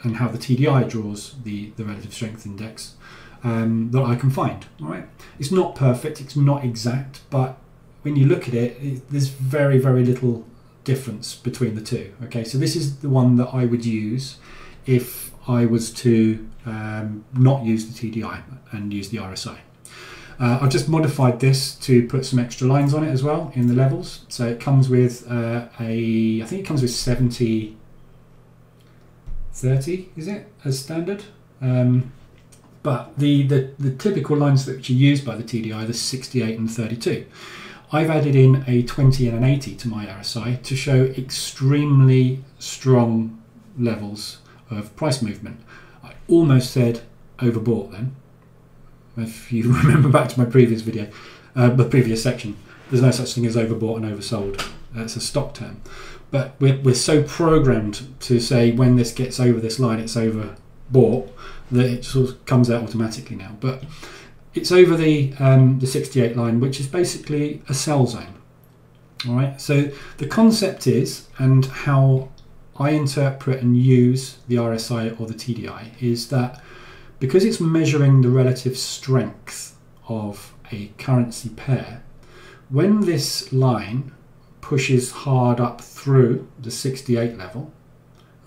and how the TDI draws the relative strength index that I can find, all right? It's not perfect, it's not exact, but when you look at it, there's very, very little difference between the two, okay? So this is the one that I would use if I was to not use the TDI and use the RSI. I've just modified this to put some extra lines on it as well in the levels. So it comes with I think it comes with 70-30, is it, as standard? But the typical lines that are used by the TDI are the 68 and 32. I've added in a 20 and an 80 to my RSI to show extremely strong levels of price movement. I almost said overbought then. If you remember back to my previous video, the previous section, there's no such thing as overbought and oversold. That's a stock term. But we're so programmed to say when this gets over this line, it's overbought, that it sort of comes out automatically now. But it's over the 68 line, which is basically a sell zone. All right. So the concept is, and how I interpret and use the RSI or the TDI, is that because it's measuring the relative strength of a currency pair, when this line pushes hard up through the 68 level,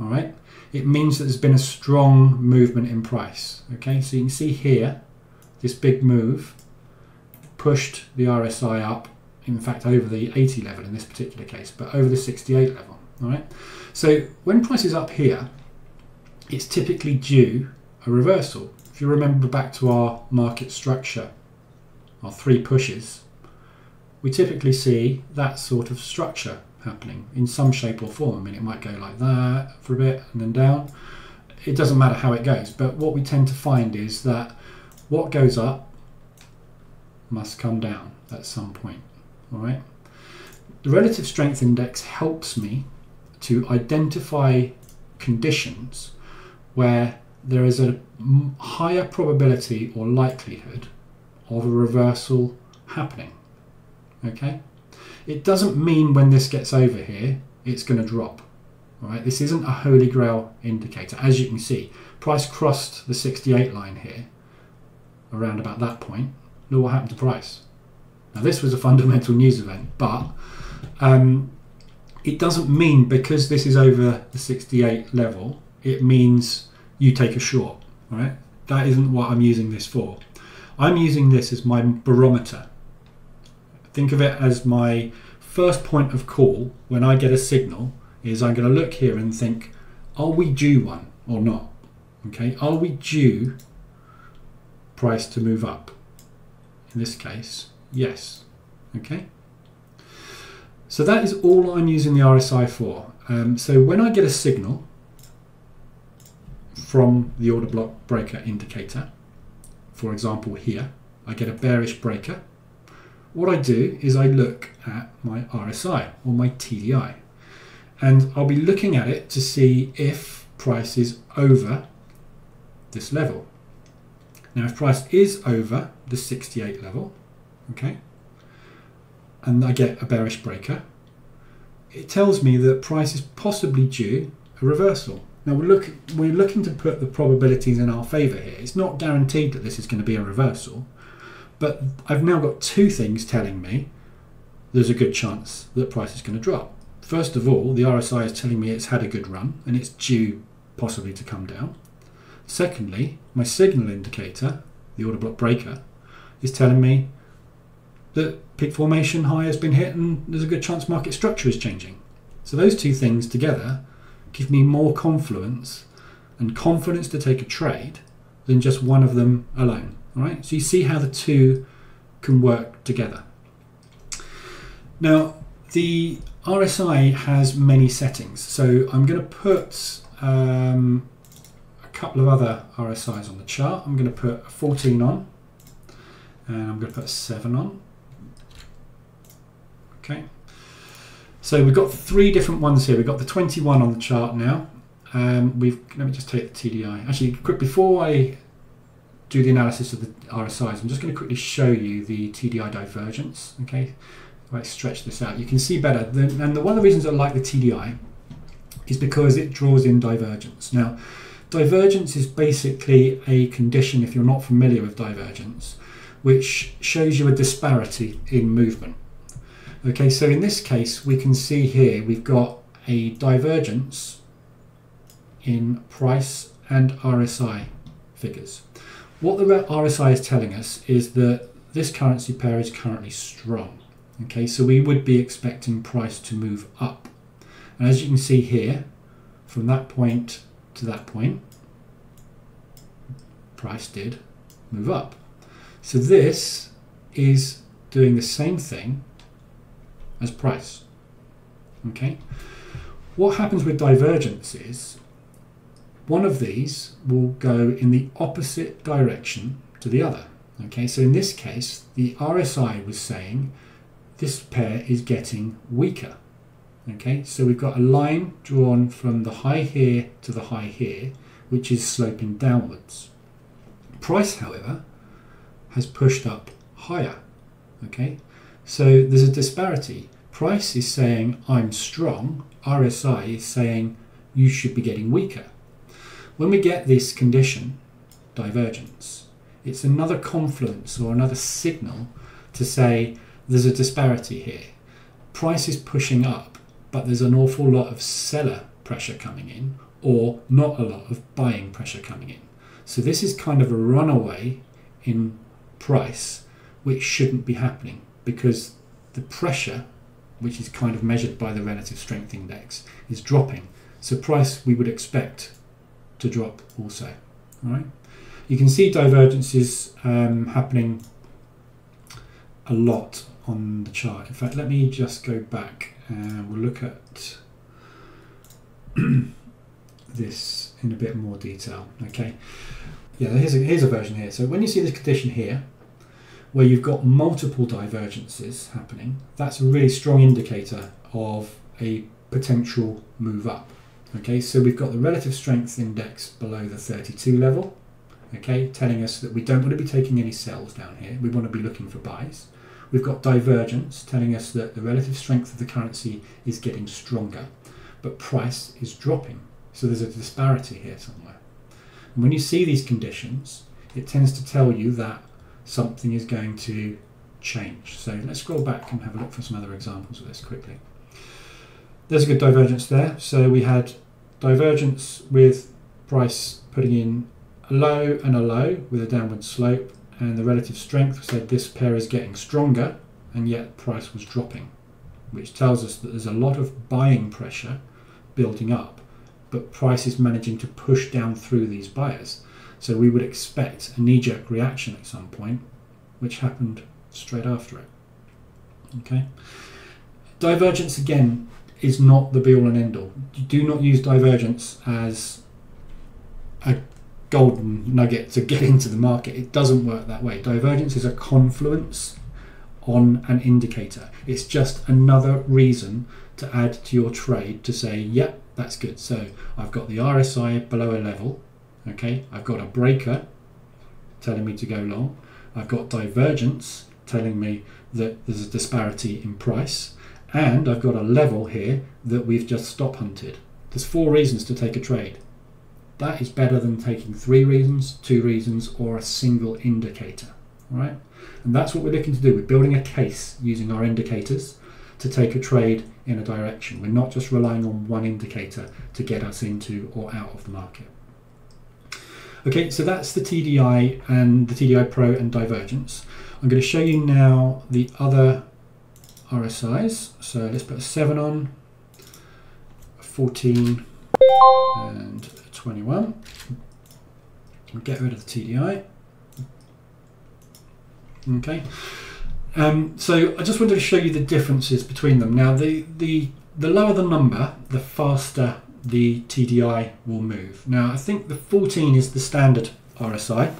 all right, it means that there's been a strong movement in price. Okay, so you can see here, this big move pushed the RSI up, in fact over the 80 level in this particular case, but over the 68 level. All right, so when price is up here, it's typically due a reversal. If you remember back to our market structure, our three pushes, we typically see that sort of structure happening in some shape or form. I mean, it might go like that for a bit and then down. It doesn't matter how it goes, but what we tend to find is that what goes up must come down at some point. All right. The relative strength index helps me to identify conditions where there is a higher probability or likelihood of a reversal happening. Okay, it doesn't mean when this gets over here it's going to drop. All right, this isn't a holy grail indicator. As you can see, price crossed the 68 line here around about that point. Look what happened to price. Now this was a fundamental news event, but it doesn't mean because this is over the 68 level it means you take a short. All right, that isn't what I'm using this for. I'm using this as my barometer. Think of it as my first point of call when I get a signal. Is I'm going to look here and think, are we due one or not? Okay, are we due price to move up? In this case, yes. Okay, so that is all I'm using the RSI for. So when I get a signal from the order block breaker indicator, for example here, I get a bearish breaker. What I do is I look at my RSI or my TDI, and I'll be looking at it to see if price is over this level. Now if price is over the 68 level, okay, and I get a bearish breaker, it tells me that price is possibly due a reversal. Now we're looking to put the probabilities in our favour here. It's not guaranteed that this is going to be a reversal, but I've now got two things telling me there's a good chance that price is going to drop. First of all, the RSI is telling me it's had a good run and it's due possibly to come down. Secondly, my signal indicator, the order block breaker, is telling me that peak formation high has been hit and there's a good chance market structure is changing. So those two things together give me more confluence and confidence to take a trade than just one of them alone. All right, so you see how the two can work together. Now, the RSI has many settings, so I'm going to put a couple of other RSIs on the chart. I'm going to put a 14 on, and I'm going to put a 7 on. Okay. So we've got 3 different ones here. We've got the 21 on the chart now. Let me just take the TDI. Actually, quick, before I do the analysis of the RSIs, I'm just going to quickly show you the TDI divergence. Okay, if I stretch this out, you can see better. One of the reasons I like the TDI is because it draws in divergence. Now, divergence is basically a condition, if you're not familiar with divergence, which shows you a disparity in movement. Okay, so in this case, we can see here we've got a divergence in price and RSI figures. What the RSI is telling us is that this currency pair is currently strong. Okay, so we would be expecting price to move up. And as you can see here, from that point to that point, price did move up. So this is doing the same thing as price. Okay, what happens with divergence is one of these will go in the opposite direction to the other. Okay, so in this case, the RSI was saying this pair is getting weaker. Okay, so we've got a line drawn from the high here to the high here, which is sloping downwards. Price, however, has pushed up higher. Okay, so there's a disparity. Price is saying I'm strong, RSI is saying you should be getting weaker. When we get this condition, divergence, it's another confluence or another signal to say there's a disparity here. Price is pushing up, but there's an awful lot of seller pressure coming in, or not a lot of buying pressure coming in. So this is kind of a runaway in price, which shouldn't be happening, because the pressure, which is kind of measured by the relative strength index, is dropping. So price we would expect to drop also. All right. You can see divergences happening a lot on the chart. In fact, let me just go back and we'll look at this in a bit more detail. Okay. Yeah, here's a version here. So when you see this condition here, where you've got multiple divergences happening, that's a really strong indicator of a potential move up. Okay, so we've got the relative strength index below the 32 level, okay, telling us that we don't want to be taking any sells down here. We want to be looking for buys. We've got divergence telling us that the relative strength of the currency is getting stronger, but price is dropping. So there's a disparity here somewhere. And when you see these conditions, it tends to tell you that something is going to change. So let's scroll back and have a look for some other examples of this quickly. There's a good divergence there. So we had divergence with price putting in a low and a low with a downward slope, and the relative strength said this pair is getting stronger, and yet price was dropping, which tells us that there's a lot of buying pressure building up, but price is managing to push down through these buyers. So we would expect a knee-jerk reaction at some point, which happened straight after it. Okay. Divergence again is not the be-all and end-all. You do not use divergence as a golden nugget to get into the market. It doesn't work that way. Divergence is a confluence on an indicator. It's just another reason to add to your trade to say, yep, that's good. So I've got the RSI below a level. Okay, I've got a breaker telling me to go long. I've got divergence telling me that there's a disparity in price. And I've got a level here that we've just stop hunted. There's 4 reasons to take a trade. That is better than taking 3 reasons, 2 reasons, or a single indicator. All right? And that's what we're looking to do. We're building a case using our indicators to take a trade in a direction. We're not just relying on one indicator to get us into or out of the market. Okay, so that's the TDI and the TDI Pro and divergence. I'm going to show you now the other RSIs. So let's put a 7 on, a 14 and a 21. We'll get rid of the TDI. Okay. So I just wanted to show you the differences between them. Now, the lower the number, the faster the TDI will move. Now, I think the 14 is the standard RSI,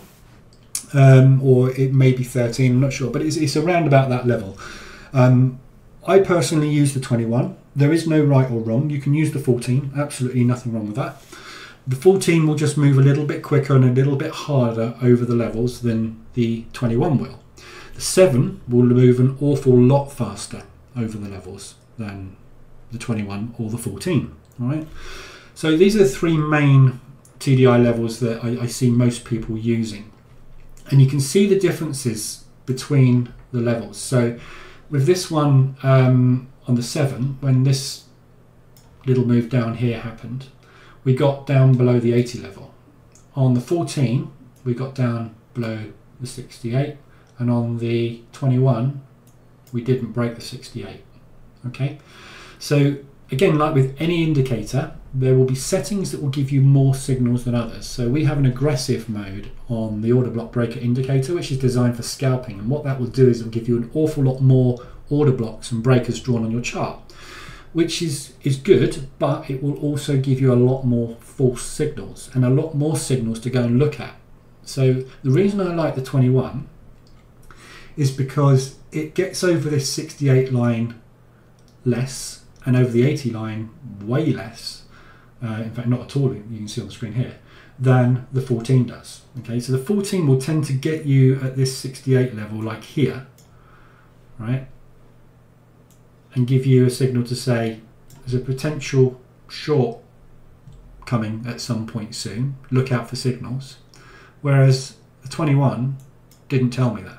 or it may be 13, I'm not sure, but it's around about that level. I personally use the 21. There is no right or wrong. You can use the 14, absolutely nothing wrong with that. The 14 will just move a little bit quicker and a little bit harder over the levels than the 21 will. The 7 will move an awful lot faster over the levels than the 21 or the 14. All right. So these are the three main TDI levels that I see most people using. And you can see the differences between the levels. So with this one on the 7, when this little move down here happened, we got down below the 80 level. On the 14, we got down below the 68. And on the 21, we didn't break the 68. Okay. So again, like with any indicator, there will be settings that will give you more signals than others. So we have an aggressive mode on the order block breaker indicator, which is designed for scalping. And what that will do is it will give you an awful lot more order blocks and breakers drawn on your chart, which is good, but it will also give you a lot more false signals and a lot more signals to go and look at. So the reason I like the 21 is because it gets over this 68 line less and over the 80 line way less, in fact not at all, you can see on the screen here, than the 14 does. Okay, so the 14 will tend to get you at this 68 level like here, right, and give you a signal to say there's a potential short coming at some point soon, look out for signals, whereas the 21 didn't tell me that.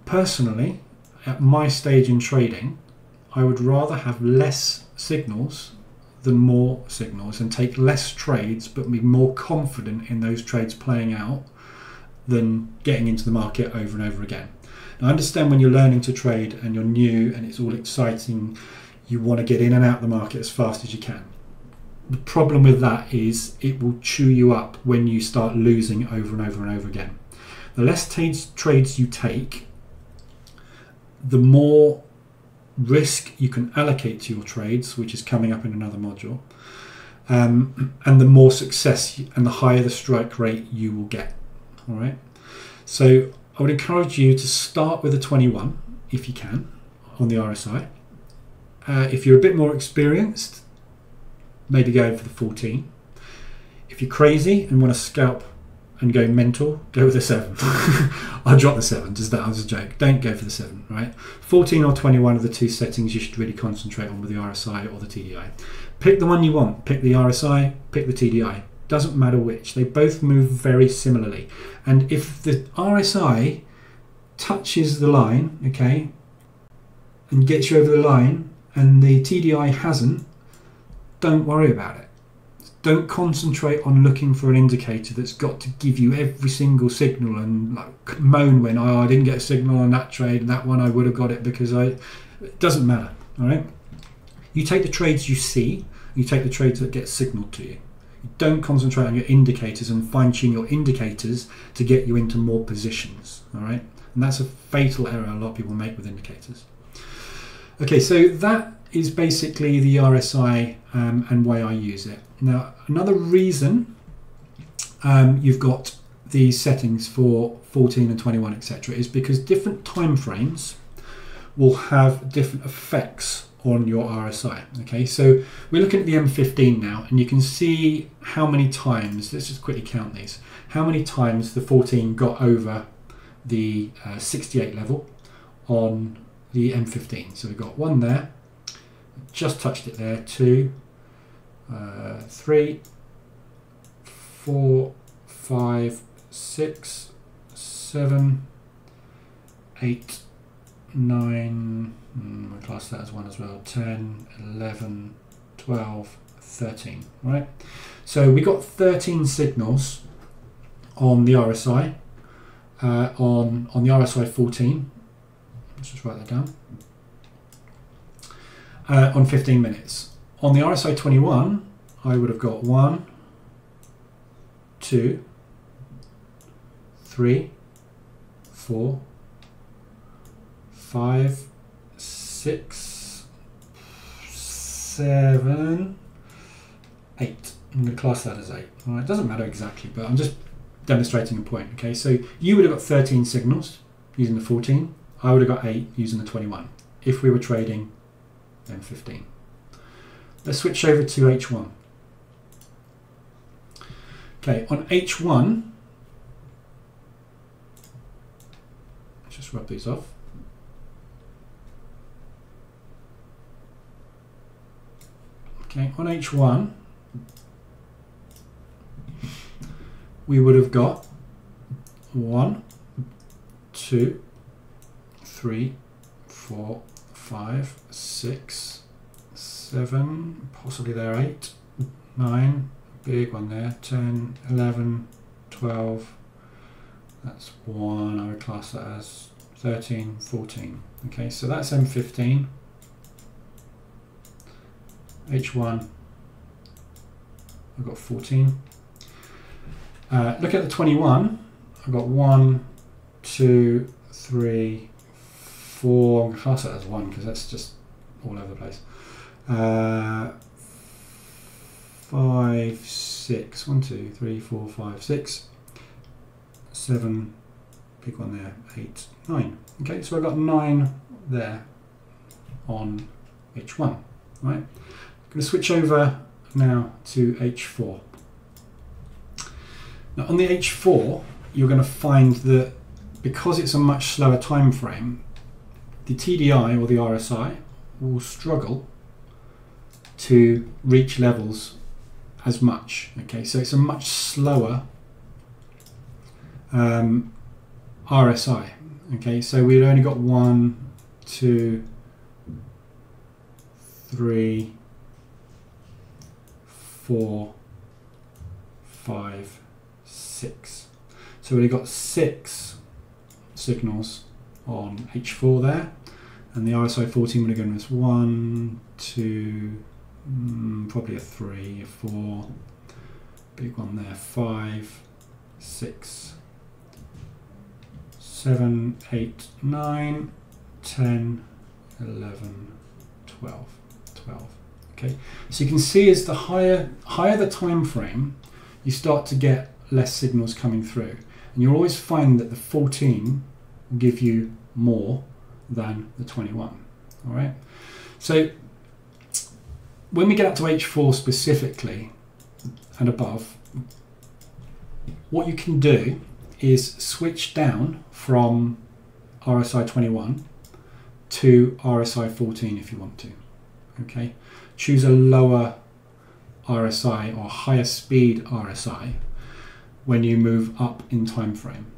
Personally, at my stage in trading, I would rather have less signals than more signals and take less trades but be more confident in those trades playing out than getting into the market over and over again. Now, I understand when you're learning to trade and you're new and it's all exciting, you want to get in and out of the market as fast as you can. The problem with that is it will chew you up when you start losing over and over and over again. The less trades you take, the more risk you can allocate to your trades, which is coming up in another module, and the more success and the higher the strike rate you will get. All right. So I would encourage you to start with a 21 if you can on the RSI. If you're a bit more experienced, maybe go for the 14. If you're crazy and want to scalp and go mental, go with the 7. I'll drop the 7, just that was a joke. Don't go for the 7, right? 14 or 21 are the two settings you should really concentrate on with the RSI or the TDI. Pick the one you want. Pick the RSI, pick the TDI. Doesn't matter which. They both move very similarly. And if the RSI touches the line, okay, and gets you over the line, and the TDI hasn't, don't worry about it. Don't concentrate on looking for an indicator that's got to give you every single signal and like moan when, oh, I didn't get a signal on that trade and that one I would have got it because it doesn't matter. All right, you take the trades you see, you take the trades that get signaled to you. You don't concentrate on your indicators and fine-tune your indicators to get you into more positions. All right, and that's a fatal error a lot of people make with indicators. Okay, so that is basically the RSI and way I use it. Now, another reason you've got these settings for 14 and 21, etc., is because different time frames will have different effects on your RSI. Okay, so we're looking at the M15 now, and you can see how many times, let's just quickly count these, how many times the 14 got over the 68 level on the M15. So we've got 1 there, just touched it there, 2, 3, 4, 5, 6, 7, 8, 9, I class that as 1 as well, 10, 11, 12, 13, right? So we got 13 signals on the RSI, on the RSI 14, let's just write that down, on 15 minutes. On the RSI 21, I would have got 1, 2, 3, 4, 5, 6, 7, 8. I'm going to class that as 8. All right, it doesn't matter exactly, but I'm just demonstrating a point. Okay, so you would have got 13 signals using the 14. I would have got 8 using the 21. If we were trading M15. Let's switch over to H1. Okay, on H1, let's just rub these off. Okay, on H1, we would have got 1, 2, 3, 4, 5, 6, 7, possibly there 8, 9, big one there, 10, 11, 12, that's 1, I would class that as 13, 14. Okay, so that's M15. H1, I've got 14. Look at the 21, I've got 1, 2, 3, 4, I'm going to class that as 1 because that's just all over the place. 5, 6, 1, 2, 3, 4, 5, 6, 7, big one there, 8, 9. Okay, so I've got 9 there on H1, right? I'm going to switch over now to H4. Now on the H4, you're going to find that because it's a much slower time frame, the TDI or the RSI will struggle to reach levels as much. Okay, so it's a much slower RSI. Okay, so we've only got 1, 2, 3, 4, 5, 6. So we've got 6 signals on H4 there, and the RSI 14 would have given us 1, 2, probably a 3, a 4, big one there, 5, 6, 7, 8, 9, 10, 11, 12. Okay, so you can see as the higher the time frame, you start to get less signals coming through, and you'll always find that the 14 will give you more than the 21. All right, so when we get up to H4 specifically and above, what you can do is switch down from RSI 21 to RSI 14 if you want to. Okay, choose a lower RSI or higher speed RSI when you move up in time frame.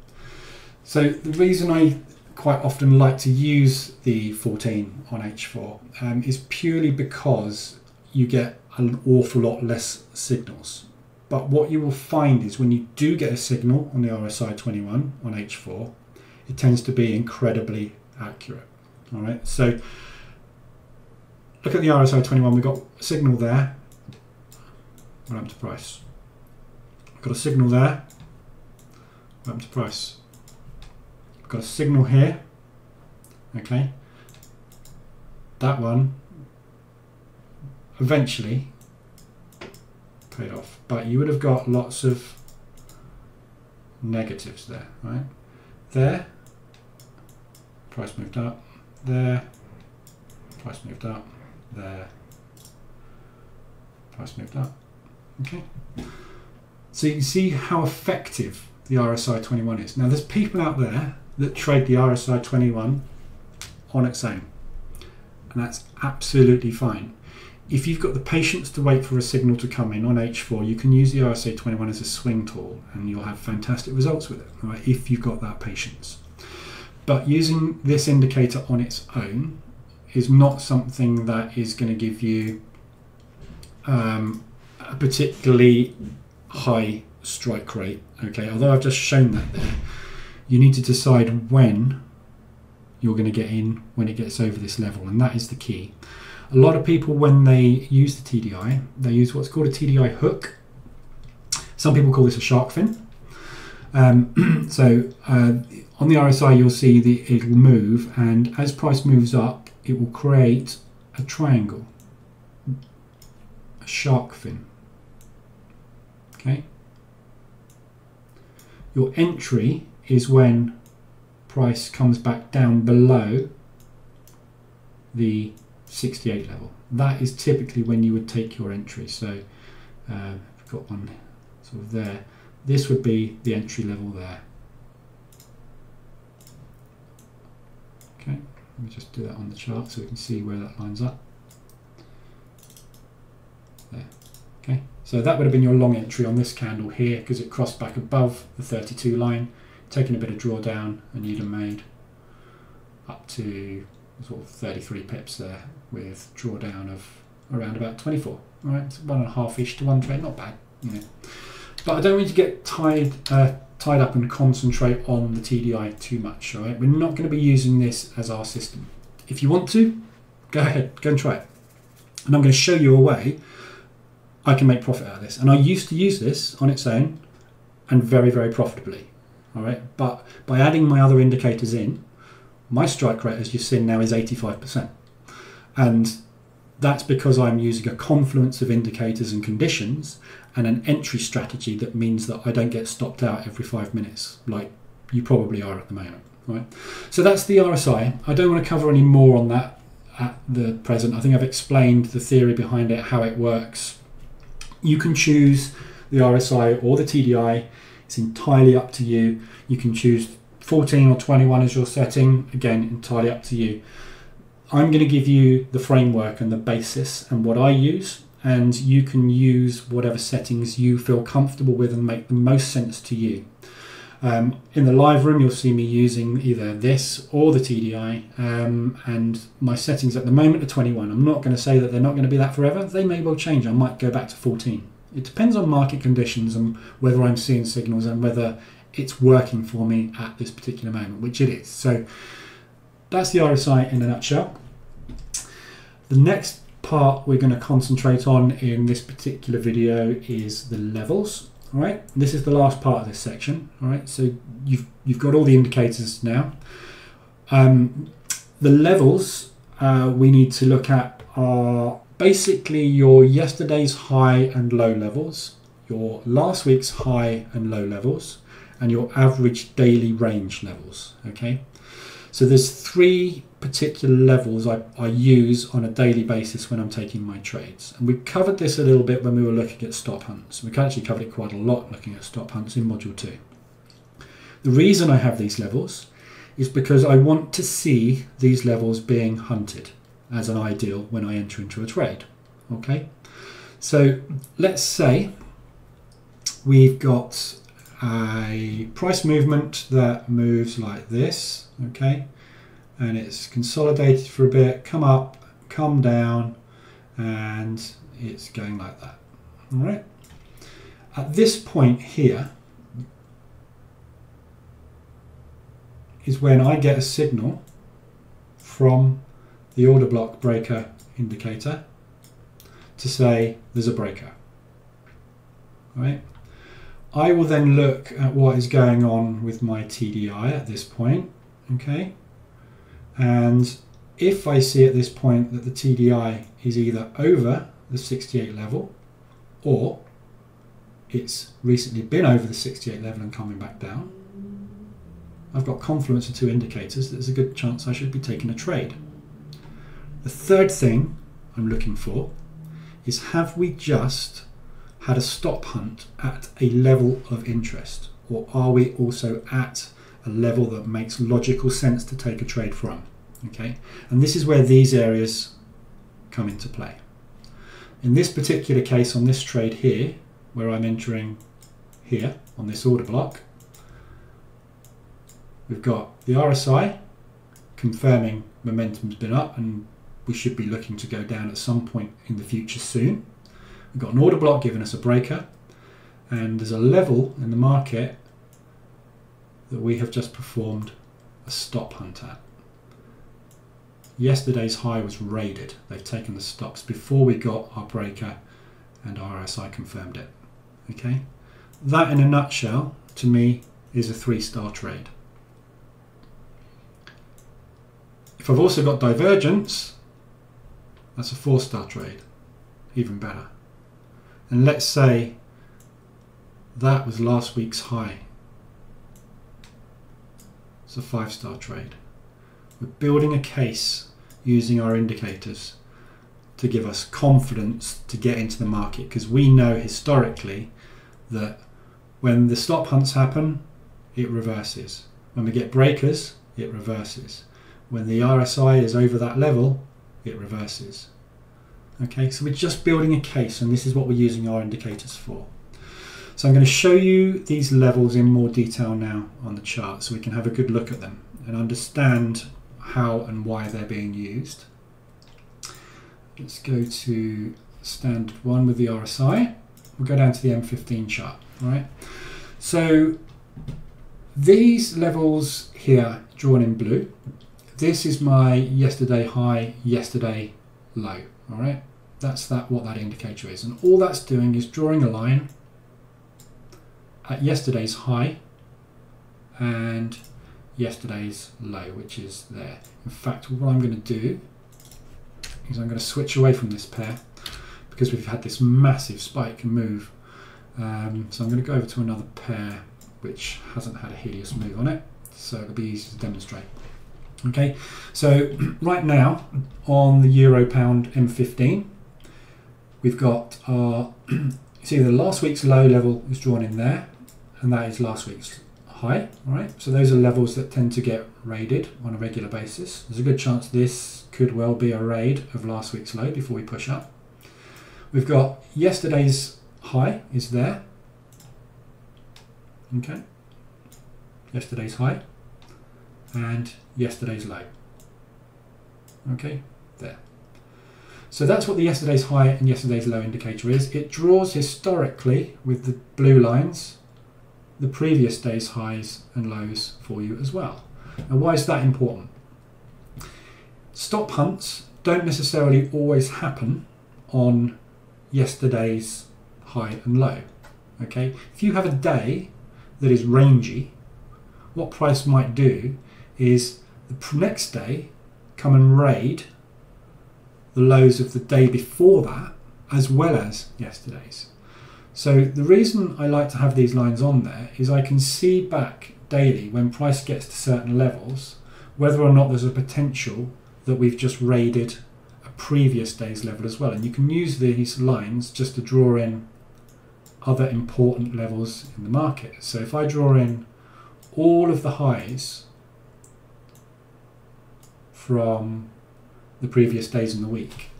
So the reason I quite often like to use the 14 on H4 is purely because you get an awful lot less signals. But what you will find is when you do get a signal on the RSI 21 on H4, it tends to be incredibly accurate. All right, so look at the RSI 21, we've got a signal there, went up to price. We've got a signal there, went up to price. We've got a signal here, okay. That one eventually paid off, but you would have got lots of negatives there, right? There, price moved up, there, price moved up, there, price moved up. Okay, so you can see how effective the RSI 21 is. Now there's people out there that trade the RSI 21 on its own, and that's absolutely fine. If you've got the patience to wait for a signal to come in on H4, you can use the RSI 21 as a swing tool and you'll have fantastic results with it, right, if you've got that patience. But using this indicator on its own is not something that is going to give you a particularly high strike rate. Okay, although I've just shown that there, you need to decide when you're going to get in when it gets over this level, and that is the key. A lot of people, when they use the TDI, they use what's called a TDI hook. Some people call this a shark fin. On the RSI, you'll see it'll move, and as price moves up, it will create a triangle, a shark fin. Okay. Your entry is when price comes back down below the 68 level. That is typically when you would take your entry. So we've got one sort of there. This would be the entry level there. Okay, let me just do that on the chart so we can see where that lines up. There. Okay, so that would have been your long entry on this candle here because it crossed back above the 32 line, taken a bit of drawdown, and you'd have made up to sort of 33 pips there with drawdown of around about 24. All right, so 1.5-ish to one trade, not bad, you know. But I don't want you to get tied up and concentrate on the TDI too much. All right, we're not going to be using this as our system. If you want to, go ahead, go and try it. And I'm going to show you a way I can make profit out of this. And I used to use this on its own and very, very profitably. All right, but by adding my other indicators in, my strike rate, as you've seen now, is 85%. And that's because I'm using a confluence of indicators and conditions and an entry strategy that means that I don't get stopped out every 5 minutes, like you probably are at the moment. Right? So that's the RSI. I don't want to cover any more on that at the present. I think I've explained the theory behind it, how it works. You can choose the RSI or the TDI. It's entirely up to you. You can choose 14 or 21 as your setting. Again, entirely up to you. I'm going to give you the framework and the basis and what I use, and you can use whatever settings you feel comfortable with and make the most sense to you. In the live room, you'll see me using either this or the TDI, and my settings at the moment are 21. I'm not going to say that they're not going to be that forever. They may well change. I might go back to 14. It depends on market conditions and whether I'm seeing signals and whether it's working for me at this particular moment, which it is. So that's the RSI in a nutshell. The next part we're going to concentrate on in this particular video is the levels. All right, this is the last part of this section. All right, so you've got all the indicators now. The levels we need to look at are basically your yesterday's high and low levels, your last week's high and low levels, and your average daily range levels. Okay, so there's 3 particular levels I use on a daily basis when I'm taking my trades, and we covered this a little bit when we were looking at stop hunts. We actually covered it quite a lot looking at stop hunts in module 2. The reason I have these levels is because I want to see these levels being hunted as an ideal when I enter into a trade. Okay, so let's say we've got a price movement that moves like this. Okay, and it's consolidated for a bit, come up, come down, and it's going like that. All right. At this point here is when I get a signal from the order block breaker indicator to say there's a breaker. All right. I will then look at what is going on with my TDI at this point. Okay. And if I see at this point that the TDI is either over the 68 level or it's recently been over the 68 level and coming back down, I've got confluence of 2 indicators. There's a good chance I should be taking a trade. The third thing I'm looking for is, have we just had a stop hunt at a level of interest, or are we also at a level that makes logical sense to take a trade from? Okay, and this is where these areas come into play. In this particular case, on this trade here, where I'm entering here on this order block, we've got the RSI confirming momentum's been up and we should be looking to go down at some point in the future soon. We've got an order block giving us a breaker, and there's a level in the market that we have just performed a stop hunt at. Yesterday's high was raided. They've taken the stops before we got our breaker and our RSI confirmed it. Okay, that in a nutshell to me is a 3-star trade. If I've also got divergence, that's a 4-star trade, even better. And let's say that was last week's high. It's a 5-star trade. We're building a case using our indicators to give us confidence to get into the market, because we know historically that when the stop hunts happen, it reverses. When we get breakers, it reverses. When the RSI is over that level, it reverses. Okay, so we're just building a case, and this is what we're using our indicators for. So I'm going to show you these levels in more detail now on the chart so we can have a good look at them and understand how and why they're being used. Let's go to standard one with the RSI. We'll go down to the M15 chart. All right. So these levels here drawn in blue, this is my yesterday high, yesterday low. All right. That's what that indicator is. And all that's doing is drawing a line at yesterday's high and yesterday's low, which is there. In fact, what I'm going to do is I'm going to switch away from this pair because we've had this massive spike and move. So I'm going to go over to another pair which hasn't had a hideous move on it, so it'll be easy to demonstrate. Okay, so right now on the Euro Pound M15, we've got our see the last week's low level is drawn in there, and that is last week's high. All right, so those are levels that tend to get raided on a regular basis. There's a good chance this could well be a raid of last week's low before we push up. We've got yesterday's high is there. Okay, yesterday's high and yesterday's low. Okay, there. So that's what the yesterday's high and yesterday's low indicator is. It draws historically with the blue lines the previous day's highs and lows for you as well. Now, why is that important? Stop hunts don't necessarily always happen on yesterday's high and low. Okay, if you have a day that is rangy, what price might do is the next day come and raid the lows of the day before that as well as yesterday's. So the reason I like to have these lines on there is I can see back daily when price gets to certain levels whether or not there's a potential that we've just raided a previous day's level as well. And you can use these lines just to draw in other important levels in the market. So if I draw in all of the highs from the previous days in the week,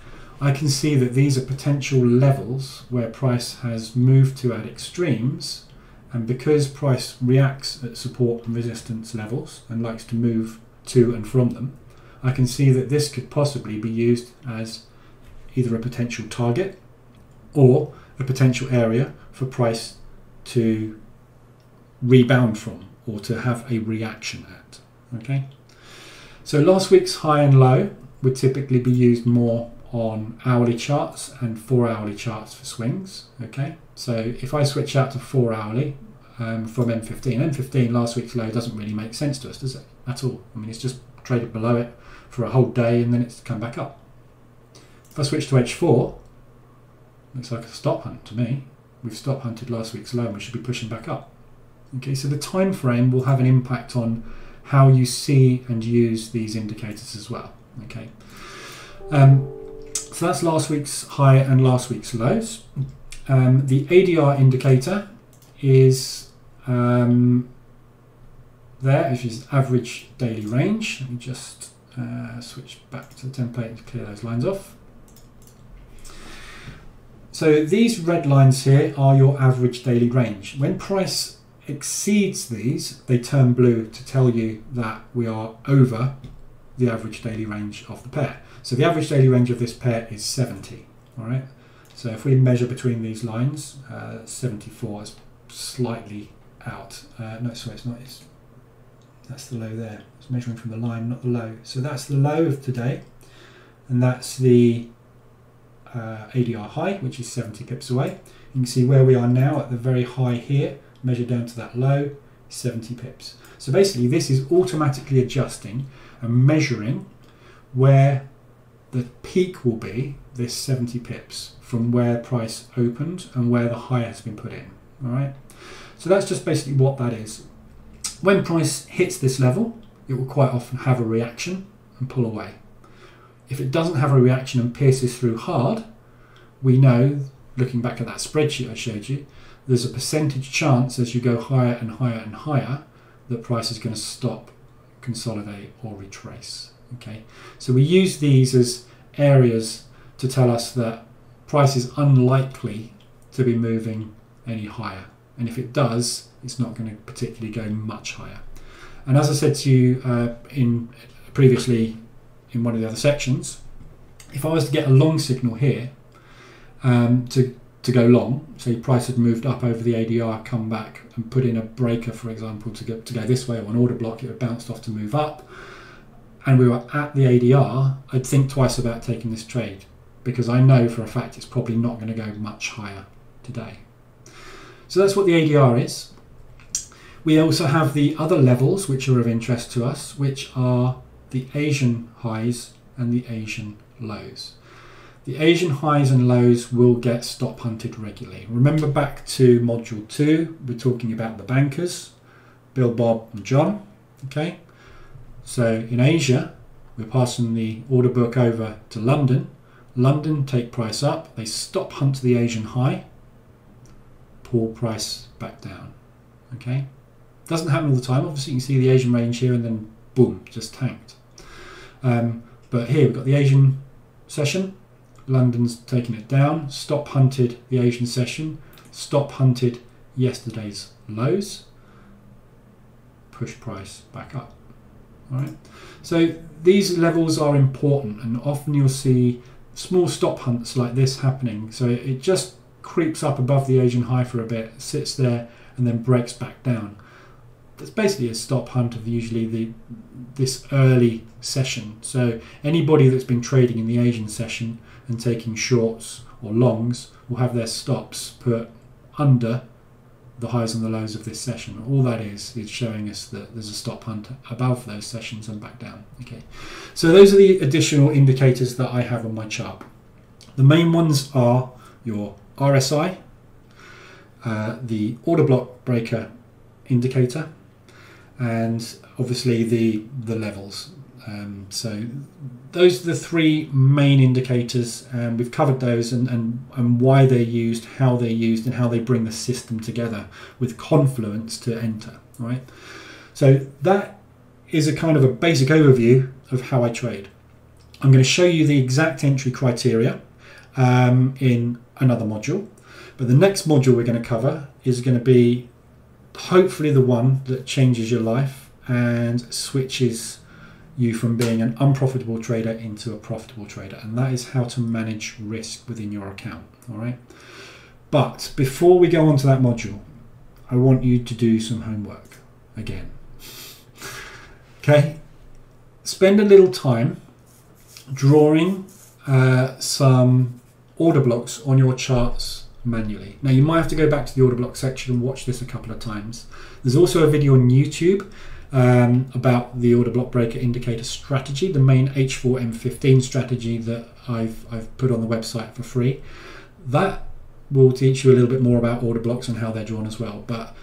I can see that these are potential levels where price has moved to at extremes, and because price reacts at support and resistance levels and likes to move to and from them, I can see that this could possibly be used as either a potential target or a potential area for price to rebound from or to have a reaction at. Okay, so last week's high and low would typically be used more on hourly charts and 4-hourly charts for swings. Okay, so if I switch out to 4 hourly from M15 last week's low doesn't really make sense to us, does it, at all? I mean, it's just traded below it for a whole day and then it's come back up. If I switch to H4, looks like a stop hunt to me. We've stop hunted last week's low and we should be pushing back up. Okay, so the time frame will have an impact on how you see and use these indicators as well. Okay, so that's last week's high and last week's lows. The ADR indicator is there, which is average daily range. Let me just switch back to the template to clear those lines off. So these red lines here are your average daily range. When price exceeds these, they turn blue to tell you that we are over the average daily range of the pair. So the average daily range of this pair is 70. All right. So if we measure between these lines, 74 is slightly out. No, sorry, it's not. That's the low there. It's measuring from the line, not the low. So that's the low of today, and that's the ADR high, which is 70 pips away. You can see where we are now at the very high here, measure down to that low, 70 pips. So basically this is automatically adjusting and measuring where the peak will be, this 70 pips, from where price opened and where the high has been put in. All right. So that's just basically what that is. When price hits this level, it will quite often have a reaction and pull away. If it doesn't have a reaction and pierces through hard, we know, looking back at that spreadsheet I showed you, there's a percentage chance as you go higher and higher and higher that price is going to stop, consolidate or retrace. Okay, so we use these as areas to tell us that price is unlikely to be moving any higher, and if it does, it's not going to particularly go much higher. And as I said to you previously in one of the other sections, if I was to get a long signal here to go long, so price had moved up over the ADR, come back and put in a breaker, for example, to go this way, or an order block, it would bounce off to move up, and we were at the ADR, I'd think twice about taking this trade, because I know for a fact it's probably not going to go much higher today. So that's what the ADR is. We also have the other levels which are of interest to us, which are the Asian highs and the Asian lows. The Asian highs and lows will get stop hunted regularly. Remember back to module 2, we're talking about the bankers, Bill, Bob and John. Okay, so in Asia, we're passing the order book over to London. London take price up, they stop hunt the Asian high, pull price back down. Okay, doesn't happen all the time. Obviously you can see the Asian range here and then boom, just tanked. But here we've got the Asian session, London's taking it down, stop hunted the Asian session, stop hunted yesterday's lows, push price back up. All right, so these levels are important, and often you'll see small stop hunts like this happening. So it just creeps up above the Asian high for a bit, sits there and then breaks back down. That's basically a stop hunt of usually this early session. So anybody that's been trading in the Asian session and taking shorts or longs will have their stops put under the highs and the lows of this session. All that is showing us that there's a stop hunt above those sessions and back down. Okay, so those are the additional indicators that I have on my chart. The main ones are your RSI, the order block breaker indicator, and obviously the levels. So those are the three main indicators, and we've covered those and why they're used, how they're used, and how they bring the system together with Confluence to enter. Right. So that is a kind of a basic overview of how I trade. I'm going to show you the exact entry criteria in another module, but the next module we're going to cover is going to be hopefully the one that changes your life and switches you from being an unprofitable trader into a profitable trader, and that is how to manage risk within your account. All right, but before we go on to that module, I want you to do some homework again. Okay, spend a little time drawing some order blocks on your charts manually. Now you might have to go back to the order block section and watch this a couple of times. There's also a video on YouTube about the order block breaker indicator strategy, the main H4M15 strategy that I've put on the website for free. That will teach you a little bit more about order blocks and how they're drawn as well. But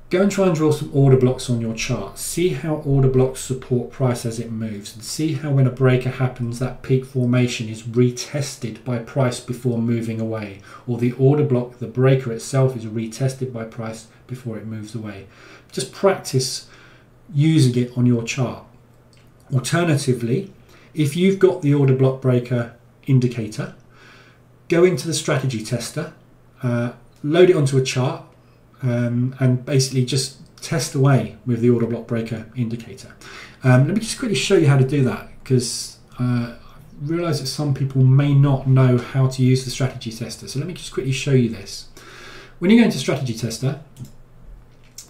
go and try and draw some order blocks on your chart. See how order blocks support price as it moves, and see how when a breaker happens, that peak formation is retested by price before moving away, or the order block, the breaker itself, is retested by price before it moves away. Just practice using it on your chart. Alternatively, if you've got the order block breaker indicator, go into the strategy tester, load it onto a chart, and basically just test away with the order block breaker indicator. Let me just quickly show you how to do that, because I realise that some people may not know how to use the strategy tester. So let me just quickly show you this. When you go into strategy tester,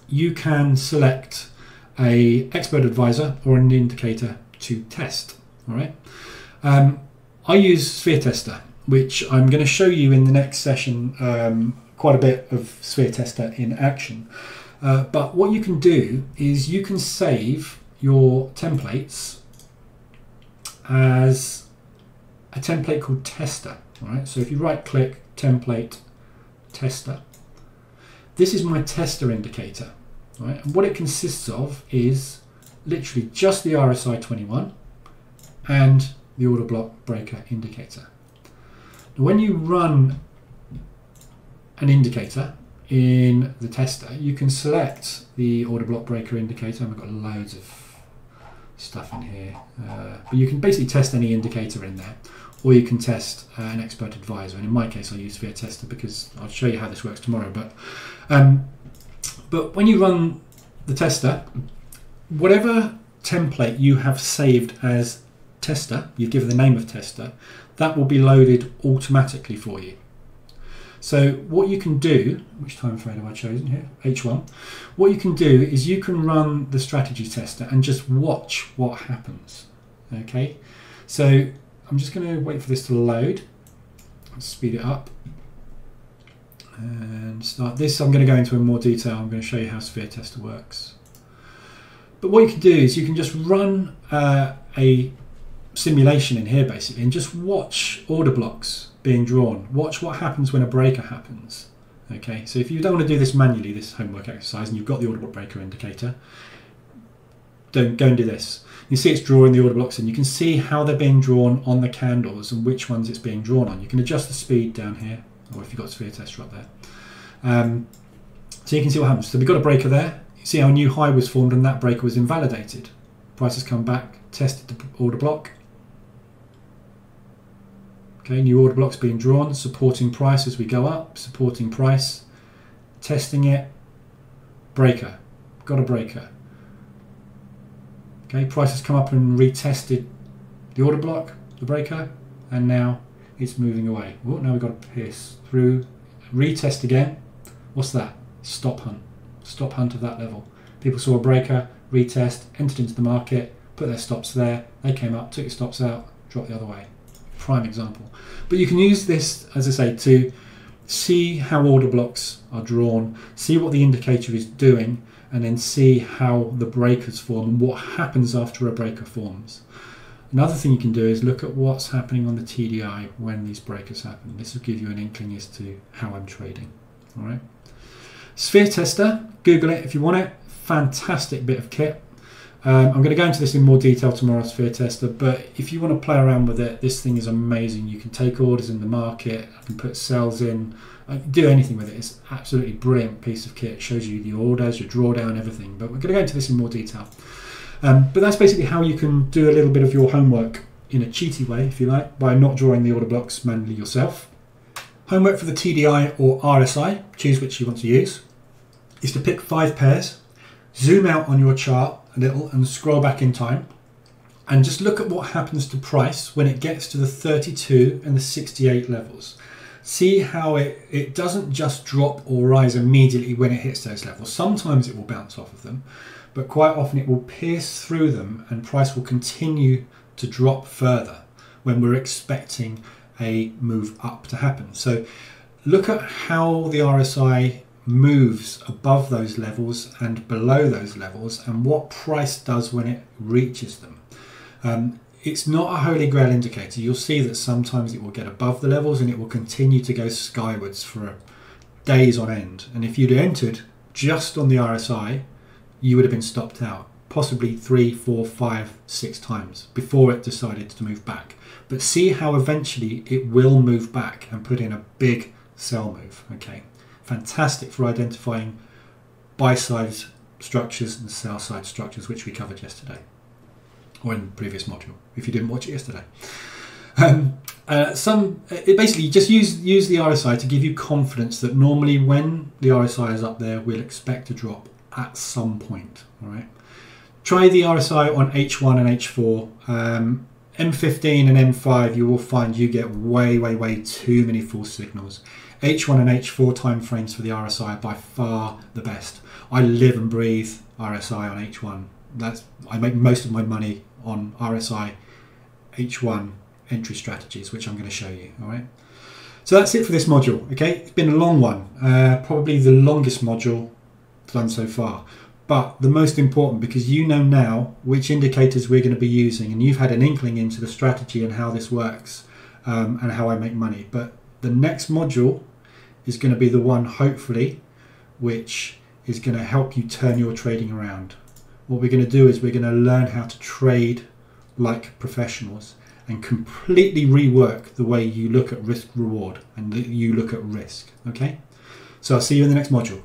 you can select a expert advisor or an indicator to test. All right. I use Sphere Tester, which I'm going to show you in the next session. Quite a bit of Sphere Tester in action. But what you can do is you can save your templates as a template called tester. All right, so if you right click template tester, this is my tester indicator. Right, and what it consists of is literally just the RSI 21 and the order block breaker indicator. Now, when you run an indicator in the tester, you can select the order block breaker indicator. I've got loads of stuff in here, but you can basically test any indicator in there, or you can test an expert advisor. And in my case, I use Sphere Tester because I'll show you how this works tomorrow. But when you run the tester, whatever template you have saved as tester, you give the name of tester, that will be loaded automatically for you. So what you can do, which time frame have I chosen here? H1. What you can do is you can run the strategy tester and just watch what happens. Okay, so I'm just going to wait for this to load. Let's speed it up and start this. I'm going to go into in more detail. I'm going to show you how Sphere Tester works. But what you can do is you can just run a simulation in here basically and just watch order blocks being drawn. Watch what happens when a breaker happens. Okay, so if you don't want to do this manually, this homework exercise, and you've got the order block breaker indicator, don't go and do this. You see it's drawing the order blocks and you can see how they're being drawn on the candles and which ones it's being drawn on. You can adjust the speed down here, or if you've got Sphere Tester up there. So you can see what happens. So we've got a breaker there. You see how a new high was formed and that breaker was invalidated. Price has come back, tested the order block. Okay, new order blocks being drawn, supporting price as we go up, supporting price, testing it, breaker, got a breaker. Okay, price has come up and retested the order block, the breaker, and now it's moving away. Oh, now we've got to pierce through, retest again. What's that? Stop hunt. Stop hunt of that level. People saw a breaker, retest, entered into the market, put their stops there, they came up, took your stops out, dropped the other way. Prime example. But you can use this, as I say, to see how order blocks are drawn, see what the indicator is doing, and then see how the breakers form and what happens after a breaker forms. Another thing you can do is look at what's happening on the TDI when these breakers happen. This will give you an inkling as to how I'm trading. All right. Sphere Tester, Google it if you want it. Fantastic bit of kit. I'm going to go into this in more detail tomorrow, Sphere Tester, but if you want to play around with it, this thing is amazing. You can take orders in the market, I can put sells in, I can do anything with it. It's an absolutely brilliant piece of kit. It shows you the orders, your drawdown, everything, but we're going to go into this in more detail. But that's basically how you can do a little bit of your homework in a cheaty way, if you like, by not drawing the order blocks manually yourself. Homework for the TDI or RSI, choose which you want to use, is to pick 5 pairs, zoom out on your chart a little and scroll back in time and just look at what happens to price when it gets to the 32 and the 68 levels. See how it doesn't just drop or rise immediately when it hits those levels. Sometimes it will bounce off of them, but quite often it will pierce through them and price will continue to drop further when we're expecting a move up to happen. So look at how the RSI moves above those levels and below those levels and what price does when it reaches them. It's not a holy grail indicator. You'll see that sometimes it will get above the levels and it will continue to go skywards for days on end. And if you'd entered just on the RSI, you would have been stopped out, possibly 3, 4, 5, 6 times before it decided to move back. But see how eventually it will move back and put in a big sell move. Okay. Fantastic for identifying buy-side structures and sell-side structures, which we covered yesterday, or in the previous module, if you didn't watch it yesterday. It basically just use the RSI to give you confidence that normally when the RSI is up there, we'll expect a drop at some point. All right. Try the RSI on H1 and H4. M15 and M5, you will find you get way too many false signals. H1 and H4 timeframes for the RSI are by far the best. I live and breathe RSI on H1. I make most of my money on RSI H1 entry strategies, which I'm going to show you. All right. So that's it for this module. Okay, it's been a long one, probably the longest module done so far. But the most important, because you know now which indicators we're going to be using, and you've had an inkling into the strategy and how this works, and how I make money. But the next module is going to be the one, hopefully, which is going to help you turn your trading around. What we're going to do is we're going to learn how to trade like professionals and completely rework the way you look at risk reward and you look at risk. Okay? So I'll see you in the next module.